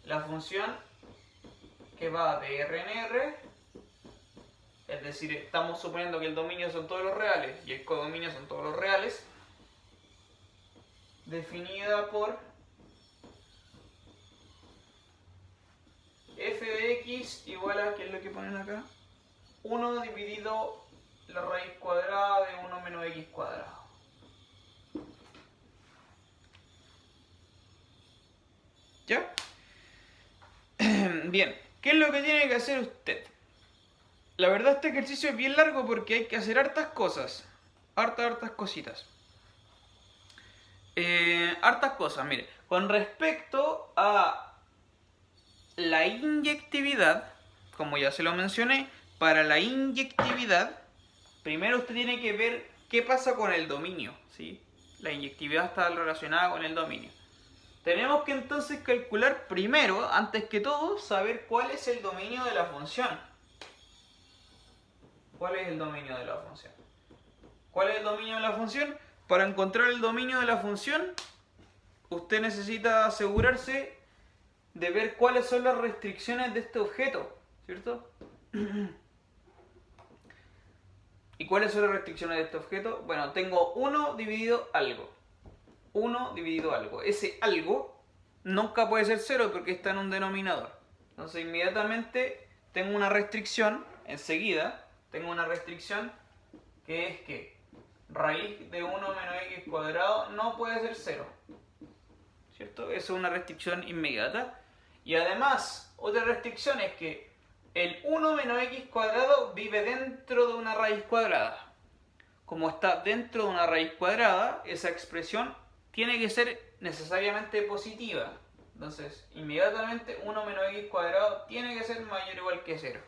La función que va de R en R, es decir, estamos suponiendo que el dominio son todos los reales y el codominio son todos los reales, definida por f de x igual a, ¿qué es lo que ponen acá? 1 dividido la raíz cuadrada de 1 menos x cuadrado. ¿Ya? Bien, ¿qué es lo que tiene que hacer usted? La verdad este ejercicio es bien largo porque hay que hacer hartas cosas. Hartas cositas. Hartas cosas, mire. Con respecto a la inyectividad, como ya se lo mencioné, para la inyectividad, primero usted tiene que ver qué pasa con el dominio, ¿sí? La inyectividad está relacionada con el dominio. Tenemos que entonces calcular primero, antes que todo, saber cuál es el dominio de la función. ¿Cuál es el dominio de la función? ¿Cuál es el dominio de la función? Para encontrar el dominio de la función, usted necesita asegurarse de ver cuáles son las restricciones de este objeto, ¿cierto? ¿Y cuáles son las restricciones de este objeto? Bueno, tengo 1 dividido algo. 1 dividido algo. Ese algo nunca puede ser 0 porque está en un denominador. Entonces inmediatamente tengo una restricción, enseguida tengo una restricción que es que raíz de 1 menos x cuadrado no puede ser 0. ¿Cierto? Eso es una restricción inmediata. Y además, otra restricción es que el 1 menos x cuadrado vive dentro de una raíz cuadrada. Como está dentro de una raíz cuadrada, esa expresión tiene que ser necesariamente positiva. Entonces, inmediatamente 1 menos x cuadrado tiene que ser mayor o igual que 0.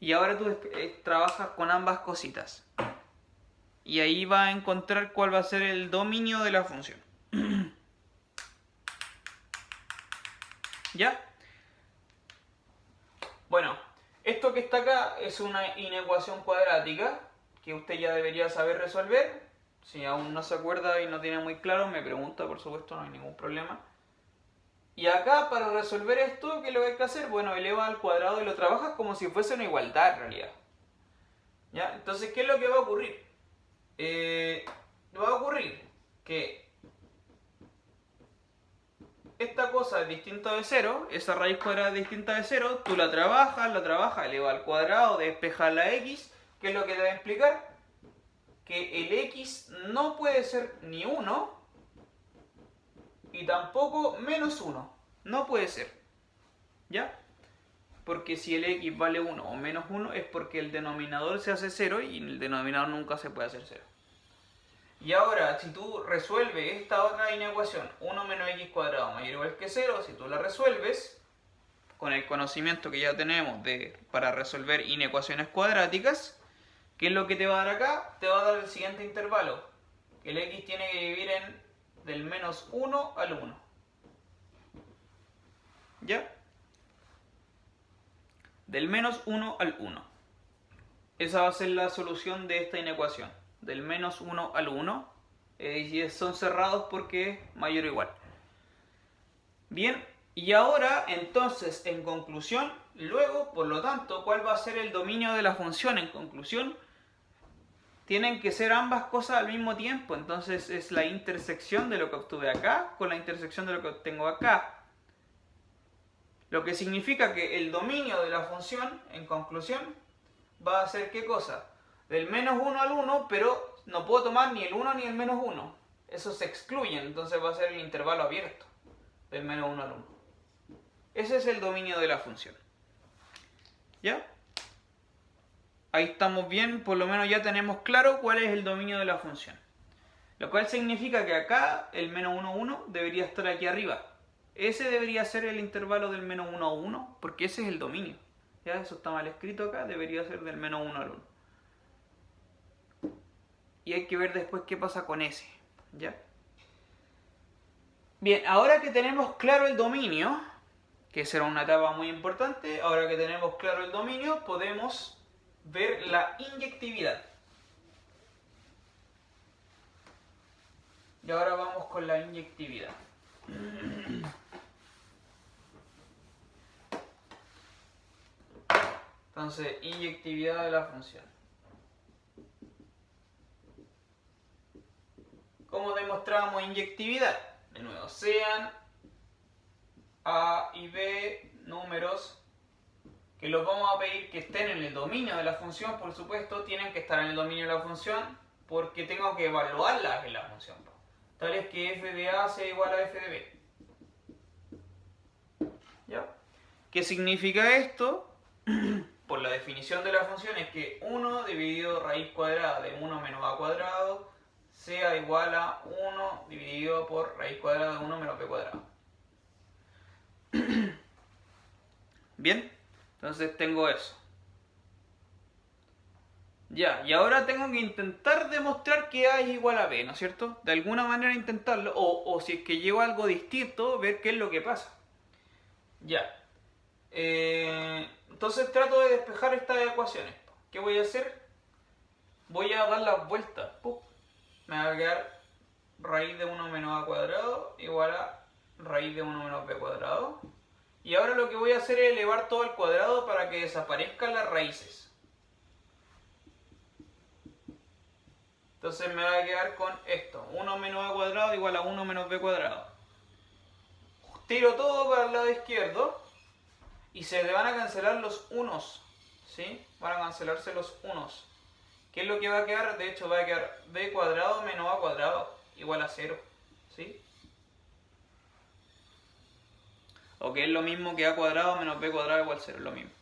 Y ahora tú trabajas con ambas cositas. Y ahí vas a encontrar cuál va a ser el dominio de la función. ¿Ya? Bueno, esto que está acá es una inecuación cuadrática que usted ya debería saber resolver. Si aún no se acuerda y no tiene muy claro, me pregunta, por supuesto, no hay ningún problema. Y acá, para resolver esto, ¿qué es lo que hay que hacer? Bueno, eleva al cuadrado y lo trabajas como si fuese una igualdad en realidad. ¿Ya? Entonces, ¿qué es lo que va a ocurrir? Va a ocurrir que esta cosa es distinta de 0, esa raíz cuadrada es distinta de 0, tú la trabajas, eleva al cuadrado, despeja la x. ¿Qué es lo que te va a explicar? Que el x no puede ser ni 1 y tampoco menos 1. No puede ser. ¿Ya? Porque si el x vale 1 o menos 1 es porque el denominador se hace 0 y el denominador nunca se puede hacer 0. Y ahora, si tú resuelves esta otra inecuación, 1 menos x cuadrado mayor o igual que 0, si tú la resuelves, con el conocimiento que ya tenemos para resolver inecuaciones cuadráticas, ¿qué es lo que te va a dar acá? Te va a dar el siguiente intervalo. El x tiene que vivir del menos 1 al 1. ¿Ya? Del menos 1 al 1. Esa va a ser la solución de esta inecuación. Del menos 1 al 1. Y son cerrados porque es mayor o igual. Bien, y ahora entonces en conclusión, luego por lo tanto, ¿cuál va a ser el dominio de la función? En conclusión, tienen que ser ambas cosas al mismo tiempo. Entonces es la intersección de lo que obtuve acá con la intersección de lo que obtengo acá. Lo que significa que el dominio de la función, en conclusión, va a ser ¿qué cosa? Del menos 1 al 1, pero no puedo tomar ni el 1 ni el menos 1. Esos se excluyen, entonces va a ser el intervalo abierto. Del menos 1 al 1. Ese es el dominio de la función. ¿Ya? Ahí estamos bien, por lo menos ya tenemos claro cuál es el dominio de la función. Lo cual significa que acá el menos 1, 1 debería estar aquí arriba. Ese debería ser el intervalo del menos 1 a 1, porque ese es el dominio. ¿Ya? Eso está mal escrito acá, debería ser del menos 1 al 1. y hay que ver después qué pasa con S, ¿ya? Bien, ahora que tenemos claro el dominio, que será una etapa muy importante, ahora que tenemos claro el dominio, podemos ver la inyectividad. Y ahora vamos con la inyectividad. Entonces, inyectividad de la función. ¿Cómo demostramos inyectividad? De nuevo, sean A y B números que los vamos a pedir que estén en el dominio de la función, por supuesto, tienen que estar en el dominio de la función porque tengo que evaluarlas en la función. Tal es que f de A sea igual a f de B. ¿Ya? ¿Qué significa esto? Por la definición de la función es que 1 dividido raíz cuadrada de 1 menos a cuadrado sea igual a 1 dividido por raíz cuadrada de 1 menos b cuadrado. Bien, entonces tengo eso. Ya, y ahora tengo que intentar demostrar que A es igual a B, ¿no es cierto? De alguna manera intentarlo, o si es que llevo algo distinto, ver qué es lo que pasa. Ya. Entonces trato de despejar estas ecuaciones. ¿Qué voy a hacer? Voy a dar las vueltas. Me va a quedar raíz de 1 menos a cuadrado igual a raíz de 1 menos b cuadrado. Y ahora lo que voy a hacer es elevar todo al cuadrado para que desaparezcan las raíces. Entonces me va a quedar con esto. 1 menos a cuadrado igual a 1 menos b cuadrado. Tiro todo para el lado izquierdo y se le van a cancelar los unos. ¿Sí? Van a cancelarse los unos. ¿Qué es lo que va a quedar? De hecho va a quedar b cuadrado menos a cuadrado igual a 0. ¿Sí? O que es lo mismo que a cuadrado menos b cuadrado igual a 0. Es lo mismo.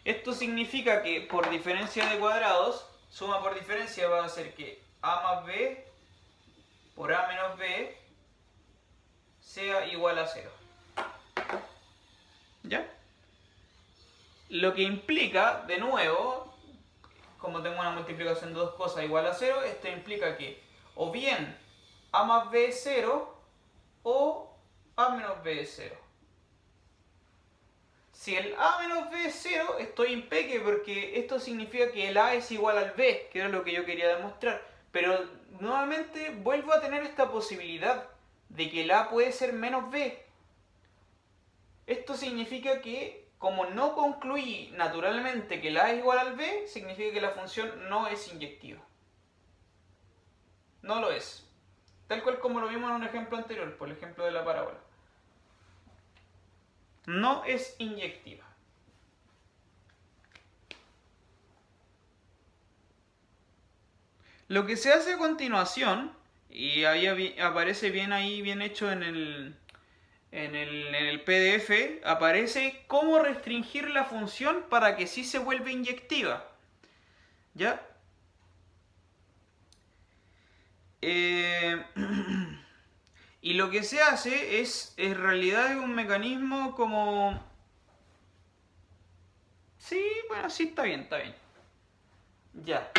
Esto significa que por diferencia de cuadrados, suma por diferencia va a ser que a más b por a menos b sea igual a 0. ¿Ya? Lo que implica, de nuevo, como tengo una multiplicación de dos cosas igual a 0, esto implica que o bien a más b es 0 o a menos b es 0. Si el a menos b es 0, estoy en peque porque esto significa que el a es igual al b, que era lo que yo quería demostrar. Pero nuevamente vuelvo a tener esta posibilidad de que el a puede ser menos b. Esto significa que, como no concluí naturalmente que el a es igual al b, significa que la función no es inyectiva. No lo es. Tal cual como lo vimos en un ejemplo anterior, por el ejemplo de la parábola. No es inyectiva. Lo que se hace a continuación, y ahí aparece bien ahí, bien hecho en el PDF, aparece cómo restringir la función para que sí se vuelva inyectiva. ¿Ya? Y lo que se hace es, en realidad es un mecanismo como... Sí, bueno, sí, está bien, está bien. Ya.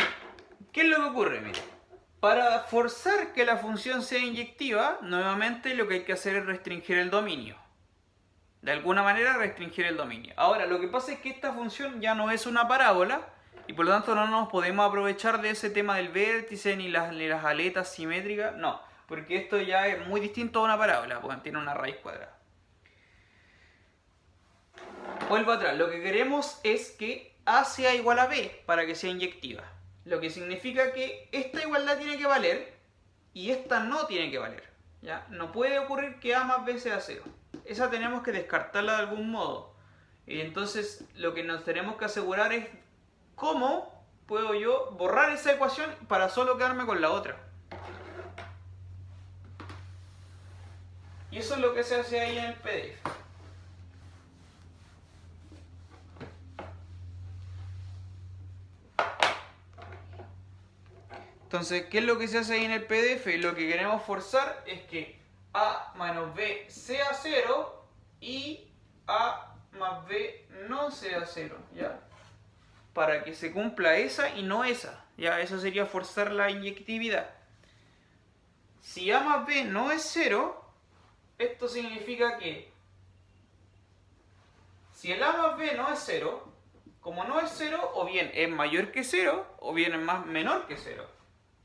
¿Qué es lo que ocurre? Mira, para forzar que la función sea inyectiva, nuevamente lo que hay que hacer es restringir el dominio. De alguna manera restringir el dominio. Ahora, lo que pasa es que esta función ya no es una parábola y por lo tanto no nos podemos aprovechar de ese tema del vértice ni las aletas simétricas. No, porque esto ya es muy distinto a una parábola, porque tiene una raíz cuadrada. Vuelvo atrás, lo que queremos es que A sea igual a B para que sea inyectiva. Lo que significa que esta igualdad tiene que valer y esta no tiene que valer. ¿Ya? No puede ocurrir que A más B sea 0. Esa tenemos que descartarla de algún modo. Y entonces lo que nos tenemos que asegurar es cómo puedo yo borrar esa ecuación para solo quedarme con la otra. Y eso es lo que se hace ahí en el PDF. Entonces, ¿qué es lo que se hace ahí en el PDF? Lo que queremos forzar es que A menos B sea 0 y A más B no sea 0, ¿ya? para que se cumpla esa y no esa. Ya, eso sería forzar la inyectividad. Si a más b no es 0, esto significa que si el a más b no es 0, como no es 0, o bien es mayor que 0, o bien es menor que 0.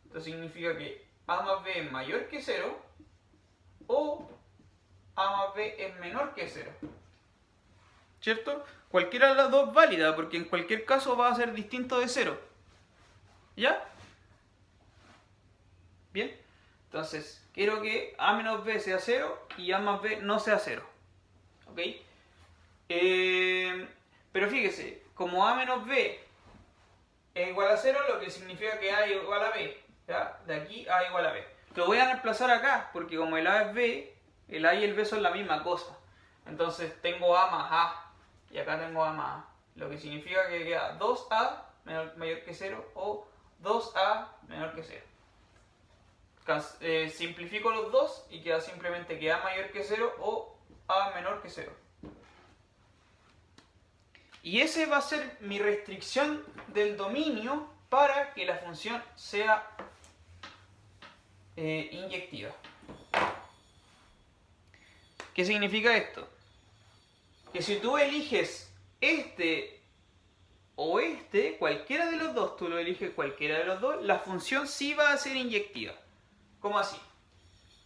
Esto significa que a más b es mayor que 0, o a más b es menor que 0. ¿Cierto? Cualquiera de las dos es válida, porque en cualquier caso va a ser distinto de 0. ¿Ya? Bien. Entonces, quiero que a menos b sea 0 y a más b no sea 0. ¿Ok? Pero fíjese, como a menos b es igual a 0, lo que significa que a es igual a b. ¿Ya? De aquí a igual a b. Lo voy a reemplazar acá, porque como el a es b, el a y el b son la misma cosa. Entonces tengo a más a, y acá tengo a más a. Lo que significa que queda 2a mayor que 0 o 2a menor que 0. Simplifico los dos y queda simplemente que a mayor que 0 o a menor que 0. Y ese va a ser mi restricción del dominio para que la función sea inyectiva. ¿Qué significa esto? Que si tú eliges este o este, cualquiera de los dos, tú lo eliges cualquiera de los dos, la función sí va a ser inyectiva. ¿Cómo así?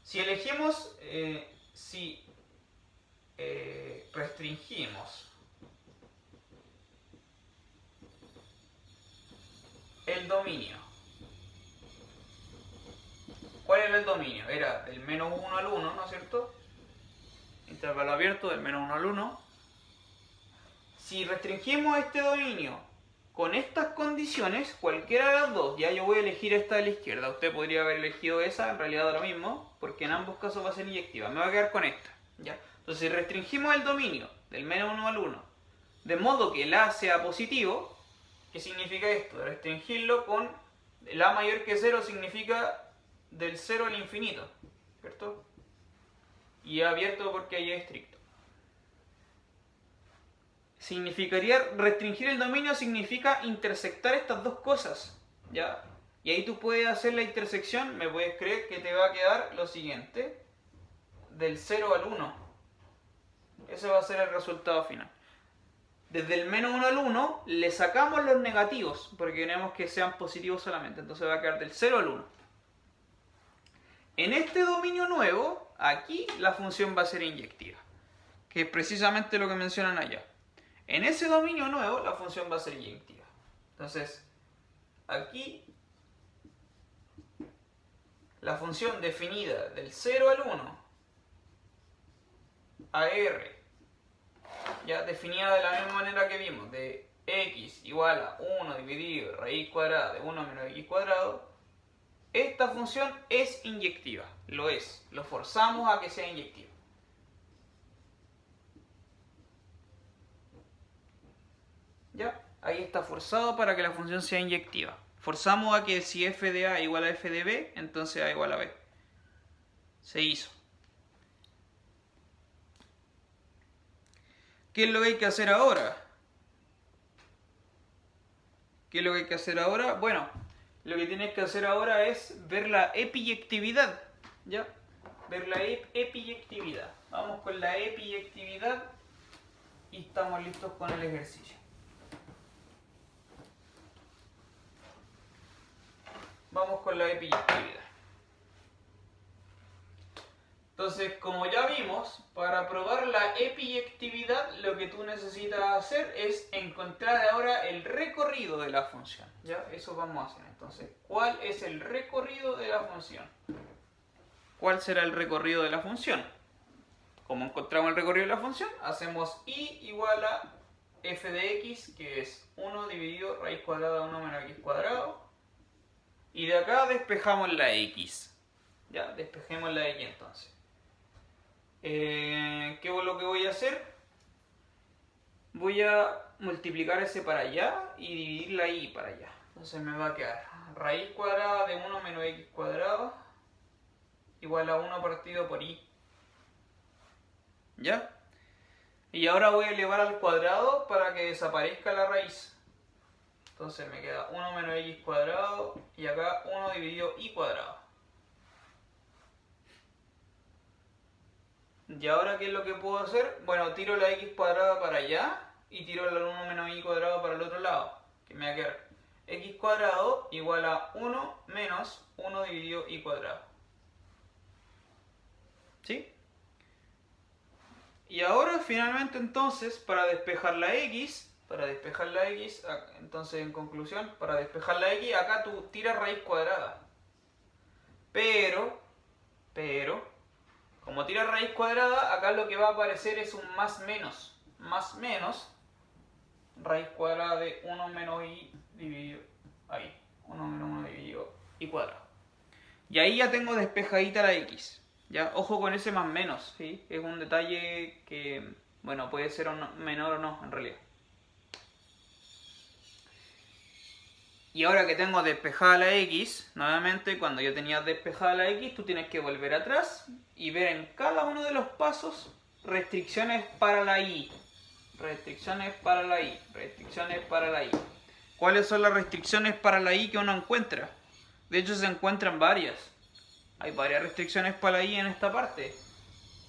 Si elegimos, restringimos el dominio. ¿Cuál era el dominio? Era del menos 1 al 1, ¿no es cierto? Intervalo abierto del menos 1 al 1. Si restringimos este dominio con estas condiciones, cualquiera de las dos, ya yo voy a elegir esta de la izquierda, usted podría haber elegido esa, en realidad da lo mismo, porque en ambos casos va a ser inyectiva, me voy a quedar con esta. ¿Ya? Entonces si restringimos el dominio del menos 1 al 1, de modo que el a sea positivo, ¿qué significa esto? Restringirlo con el a mayor que 0 significa del 0 al infinito, ¿cierto? Y abierto porque ahí es estricto. Significaría restringir el dominio, significa intersectar estas dos cosas, ¿ya? Y ahí tú puedes hacer la intersección, me puedes creer que te va a quedar lo siguiente, del 0 al 1. Ese va a ser el resultado final. Desde el menos 1 al 1 le sacamos los negativos, porque queremos que sean positivos solamente, entonces va a quedar del 0 al 1. En este dominio nuevo, aquí la función va a ser inyectiva, que es precisamente lo que mencionan allá. En ese dominio nuevo, la función va a ser inyectiva. Entonces, aquí, la función definida del 0 al 1, a r, ya definida de la misma manera que vimos, de x igual a 1 dividido raíz cuadrada de 1 menos x cuadrado, esta función es inyectiva, lo es, lo forzamos a que sea inyectiva. ¿Ya? Ahí está forzado para que la función sea inyectiva. Forzamos a que si f de a igual a f de b, entonces a igual a b. Se hizo. ¿Qué es lo que hay que hacer ahora? ¿Qué es lo que hay que hacer ahora? Bueno, lo que tienes que hacer ahora es ver la epiyectividad. ¿Ya? Ver la epiyectividad. Vamos con la epiyectividad y estamos listos con el ejercicio. Vamos con la epiyectividad. Entonces, como ya vimos, para probar la epiyectividad lo que tú necesitas hacer es encontrar ahora el recorrido de la función. ¿Ya? Eso vamos a hacer. Entonces, ¿cuál es el recorrido de la función? ¿Cuál será el recorrido de la función? Como encontramos el recorrido de la función, hacemos y igual a f de x, que es 1 dividido raíz cuadrada de 1 menos x cuadrado. Y de acá despejamos la x. Ya, despejemos la x entonces. ¿Qué es lo que voy a hacer? Voy a multiplicar ese para allá y dividir la y para allá. Entonces me va a quedar raíz cuadrada de 1 menos x cuadrado igual a 1 partido por y. ¿Ya? Y ahora voy a elevar al cuadrado para que desaparezca la raíz. Entonces me queda 1 menos x cuadrado y acá 1 dividido y cuadrado. ¿Y ahora qué es lo que puedo hacer? Bueno, tiro la x cuadrada para allá y tiro el 1 menos y cuadrado para el otro lado. Que me va a quedar x cuadrado igual a 1 menos 1 dividido y cuadrado. ¿Sí? Y ahora finalmente entonces para despejar la x, entonces en conclusión, para despejar la x, acá tú tiras raíz cuadrada. Pero, como tiras raíz cuadrada, acá lo que va a aparecer es un más menos. Más menos raíz cuadrada de 1 menos y dividido ahí. 1 menos 1 dividido y cuadrado. Y ahí ya tengo despejadita la x. Ya, ojo con ese más menos, ¿sí? Es un detalle que, bueno, puede ser menor o no, en realidad. Y ahora que tengo despejada la x, nuevamente, cuando yo tenía despejada la x, tú tienes que volver atrás y ver en cada uno de los pasos restricciones para la y. Restricciones para la y. Restricciones para la y. ¿Cuáles son las restricciones para la y que uno encuentra? De hecho, se encuentran varias. Hay varias restricciones para la y en esta parte.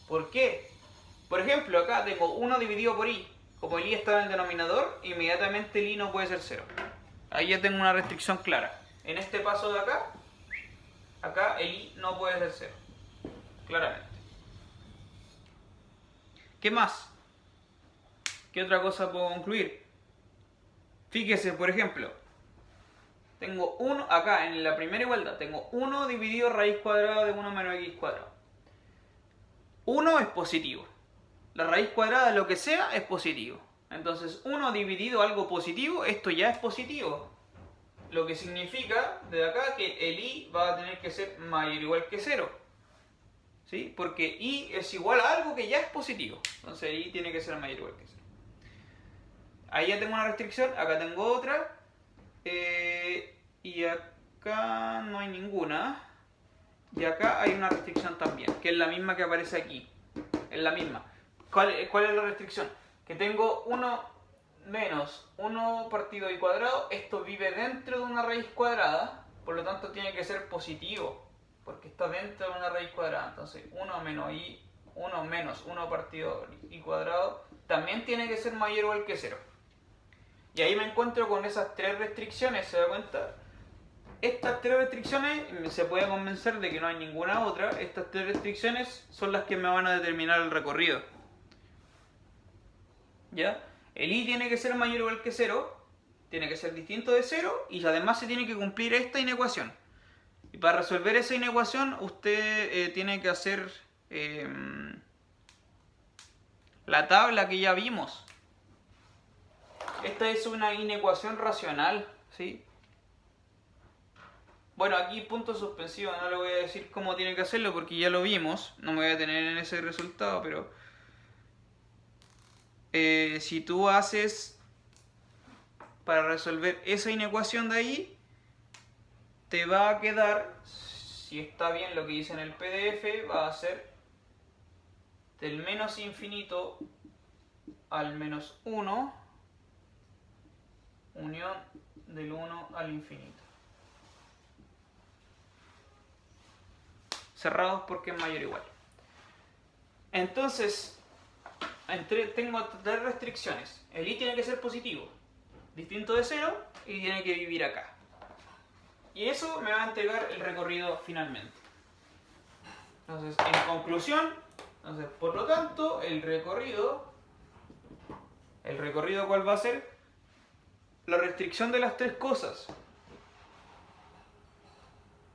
¿Por qué? Por ejemplo, acá tengo 1 dividido por i. Como el i está en el denominador, inmediatamente el i no puede ser 0. Ahí ya tengo una restricción clara. En este paso de acá, el i no puede ser 0. Claramente. ¿Qué más? ¿Qué otra cosa puedo concluir? Fíjese, por ejemplo, tengo 1, acá en la primera igualdad, tengo 1 dividido raíz cuadrada de 1 menos x cuadrado. 1 es positivo. La raíz cuadrada de lo que sea es positivo. Entonces 1 dividido algo positivo, esto ya es positivo. Lo que significa de acá que el i va a tener que ser mayor o igual que 0. ¿Sí? Porque i es igual a algo que ya es positivo. Entonces el i tiene que ser mayor o igual que 0. Ahí ya tengo una restricción, acá tengo otra. Y acá no hay ninguna. Y acá hay una restricción también, que es la misma que aparece aquí. Es la misma. ¿Cuál es la restricción? Que tengo 1 menos 1 partido y cuadrado. Esto vive dentro de una raíz cuadrada. Por lo tanto tiene que ser positivo. Porque está dentro de una raíz cuadrada. Entonces 1 menos 1 partido y cuadrado también tiene que ser mayor o igual que 0. Y ahí me encuentro con esas 3 restricciones, ¿se da cuenta? Estas 3 restricciones, se puede convencer de que no hay ninguna otra. Estas 3 restricciones son las que me van a determinar el recorrido. ¿Ya? El i tiene que ser mayor o igual que 0, tiene que ser distinto de 0 y además se tiene que cumplir esta inecuación. Y para resolver esa inecuación usted tiene que hacer la tabla que ya vimos. Esta es una inecuación racional, ¿sí? Bueno, aquí punto suspensivo, no le voy a decir cómo tiene que hacerlo porque ya lo vimos. No me voy a tener en ese resultado, pero si tú haces para resolver esa inecuación de ahí, te va a quedar, si está bien lo que dice en el PDF, va a ser del menos infinito al menos 1, unión del 1 al infinito. Cerrados porque es mayor o igual. Entonces, tengo 3 restricciones. El i tiene que ser positivo, distinto de 0, y tiene que vivir acá. Y eso me va a entregar el recorrido finalmente. Entonces, en conclusión, por lo tanto, el recorrido ¿cuál va a ser? La restricción de las 3 cosas.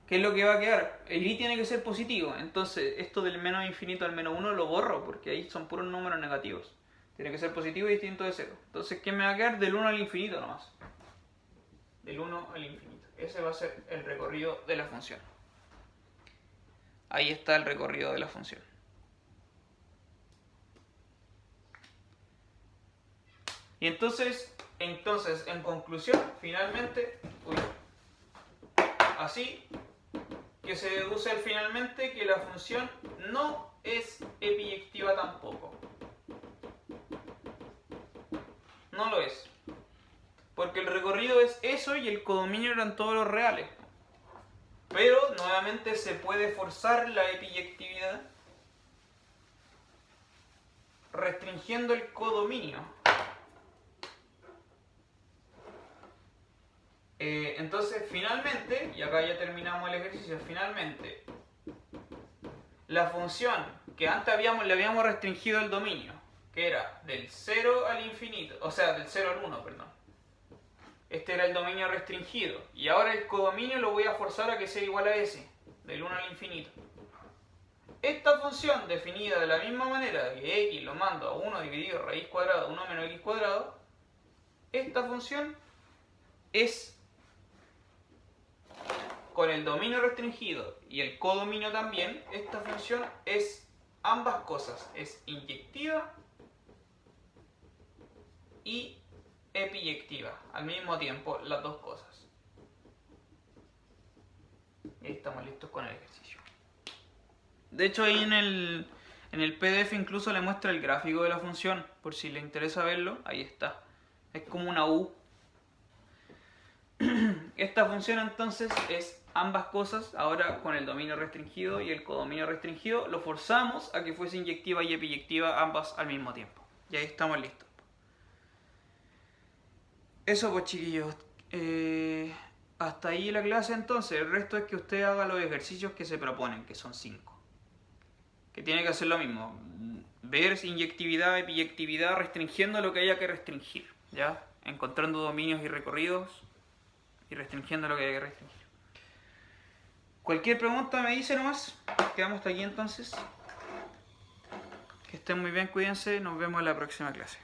¿Qué es lo que va a quedar? El i tiene que ser positivo. Entonces, esto del menos infinito al menos 1 lo borro, porque ahí son puros números negativos. Tiene que ser positivo y distinto de 0. Entonces, ¿qué me va a quedar? Del 1 al infinito nomás. Del 1 al infinito. Ese va a ser el recorrido de la función. Ahí está el recorrido de la función. Y entonces, en conclusión, finalmente, así que se deduce finalmente que la función no es epiyectiva tampoco. No lo es. Porque el recorrido es eso y el codominio eran todos los reales. Pero nuevamente se puede forzar la epiyectividad restringiendo el codominio. Entonces finalmente, y acá ya terminamos el ejercicio, finalmente la función que antes le habíamos restringido el dominio, que era del 0 al infinito, o sea, del 0 al 1, perdón. Este era el dominio restringido. Y ahora el codominio lo voy a forzar a que sea igual a s, del 1 al infinito. Esta función definida de la misma manera que x lo mando a 1 dividido raíz cuadrada de 1 menos x cuadrado, esta función es, con el dominio restringido y el codominio también, esta función es ambas cosas. Es inyectiva y epiyectiva al mismo tiempo, las dos cosas. Y ahí estamos listos con el ejercicio. De hecho ahí en el PDF incluso le muestra el gráfico de la función, por si le interesa verlo, ahí está. Es como una U. Esta función entonces es ambas cosas, ahora con el dominio restringido y el codominio restringido, lo forzamos a que fuese inyectiva y epiyectiva ambas al mismo tiempo. Y ahí estamos listos. Eso pues chiquillos, hasta ahí la clase entonces. El resto es que usted haga los ejercicios que se proponen, que son 5. Que tiene que hacer lo mismo, ver inyectividad, epiyectividad, restringiendo lo que haya que restringir, ¿ya? Encontrando dominios y recorridos y restringiendo lo que haya que restringir. Cualquier pregunta me dice nomás. Quedamos hasta aquí entonces. Que estén muy bien, cuídense, nos vemos en la próxima clase.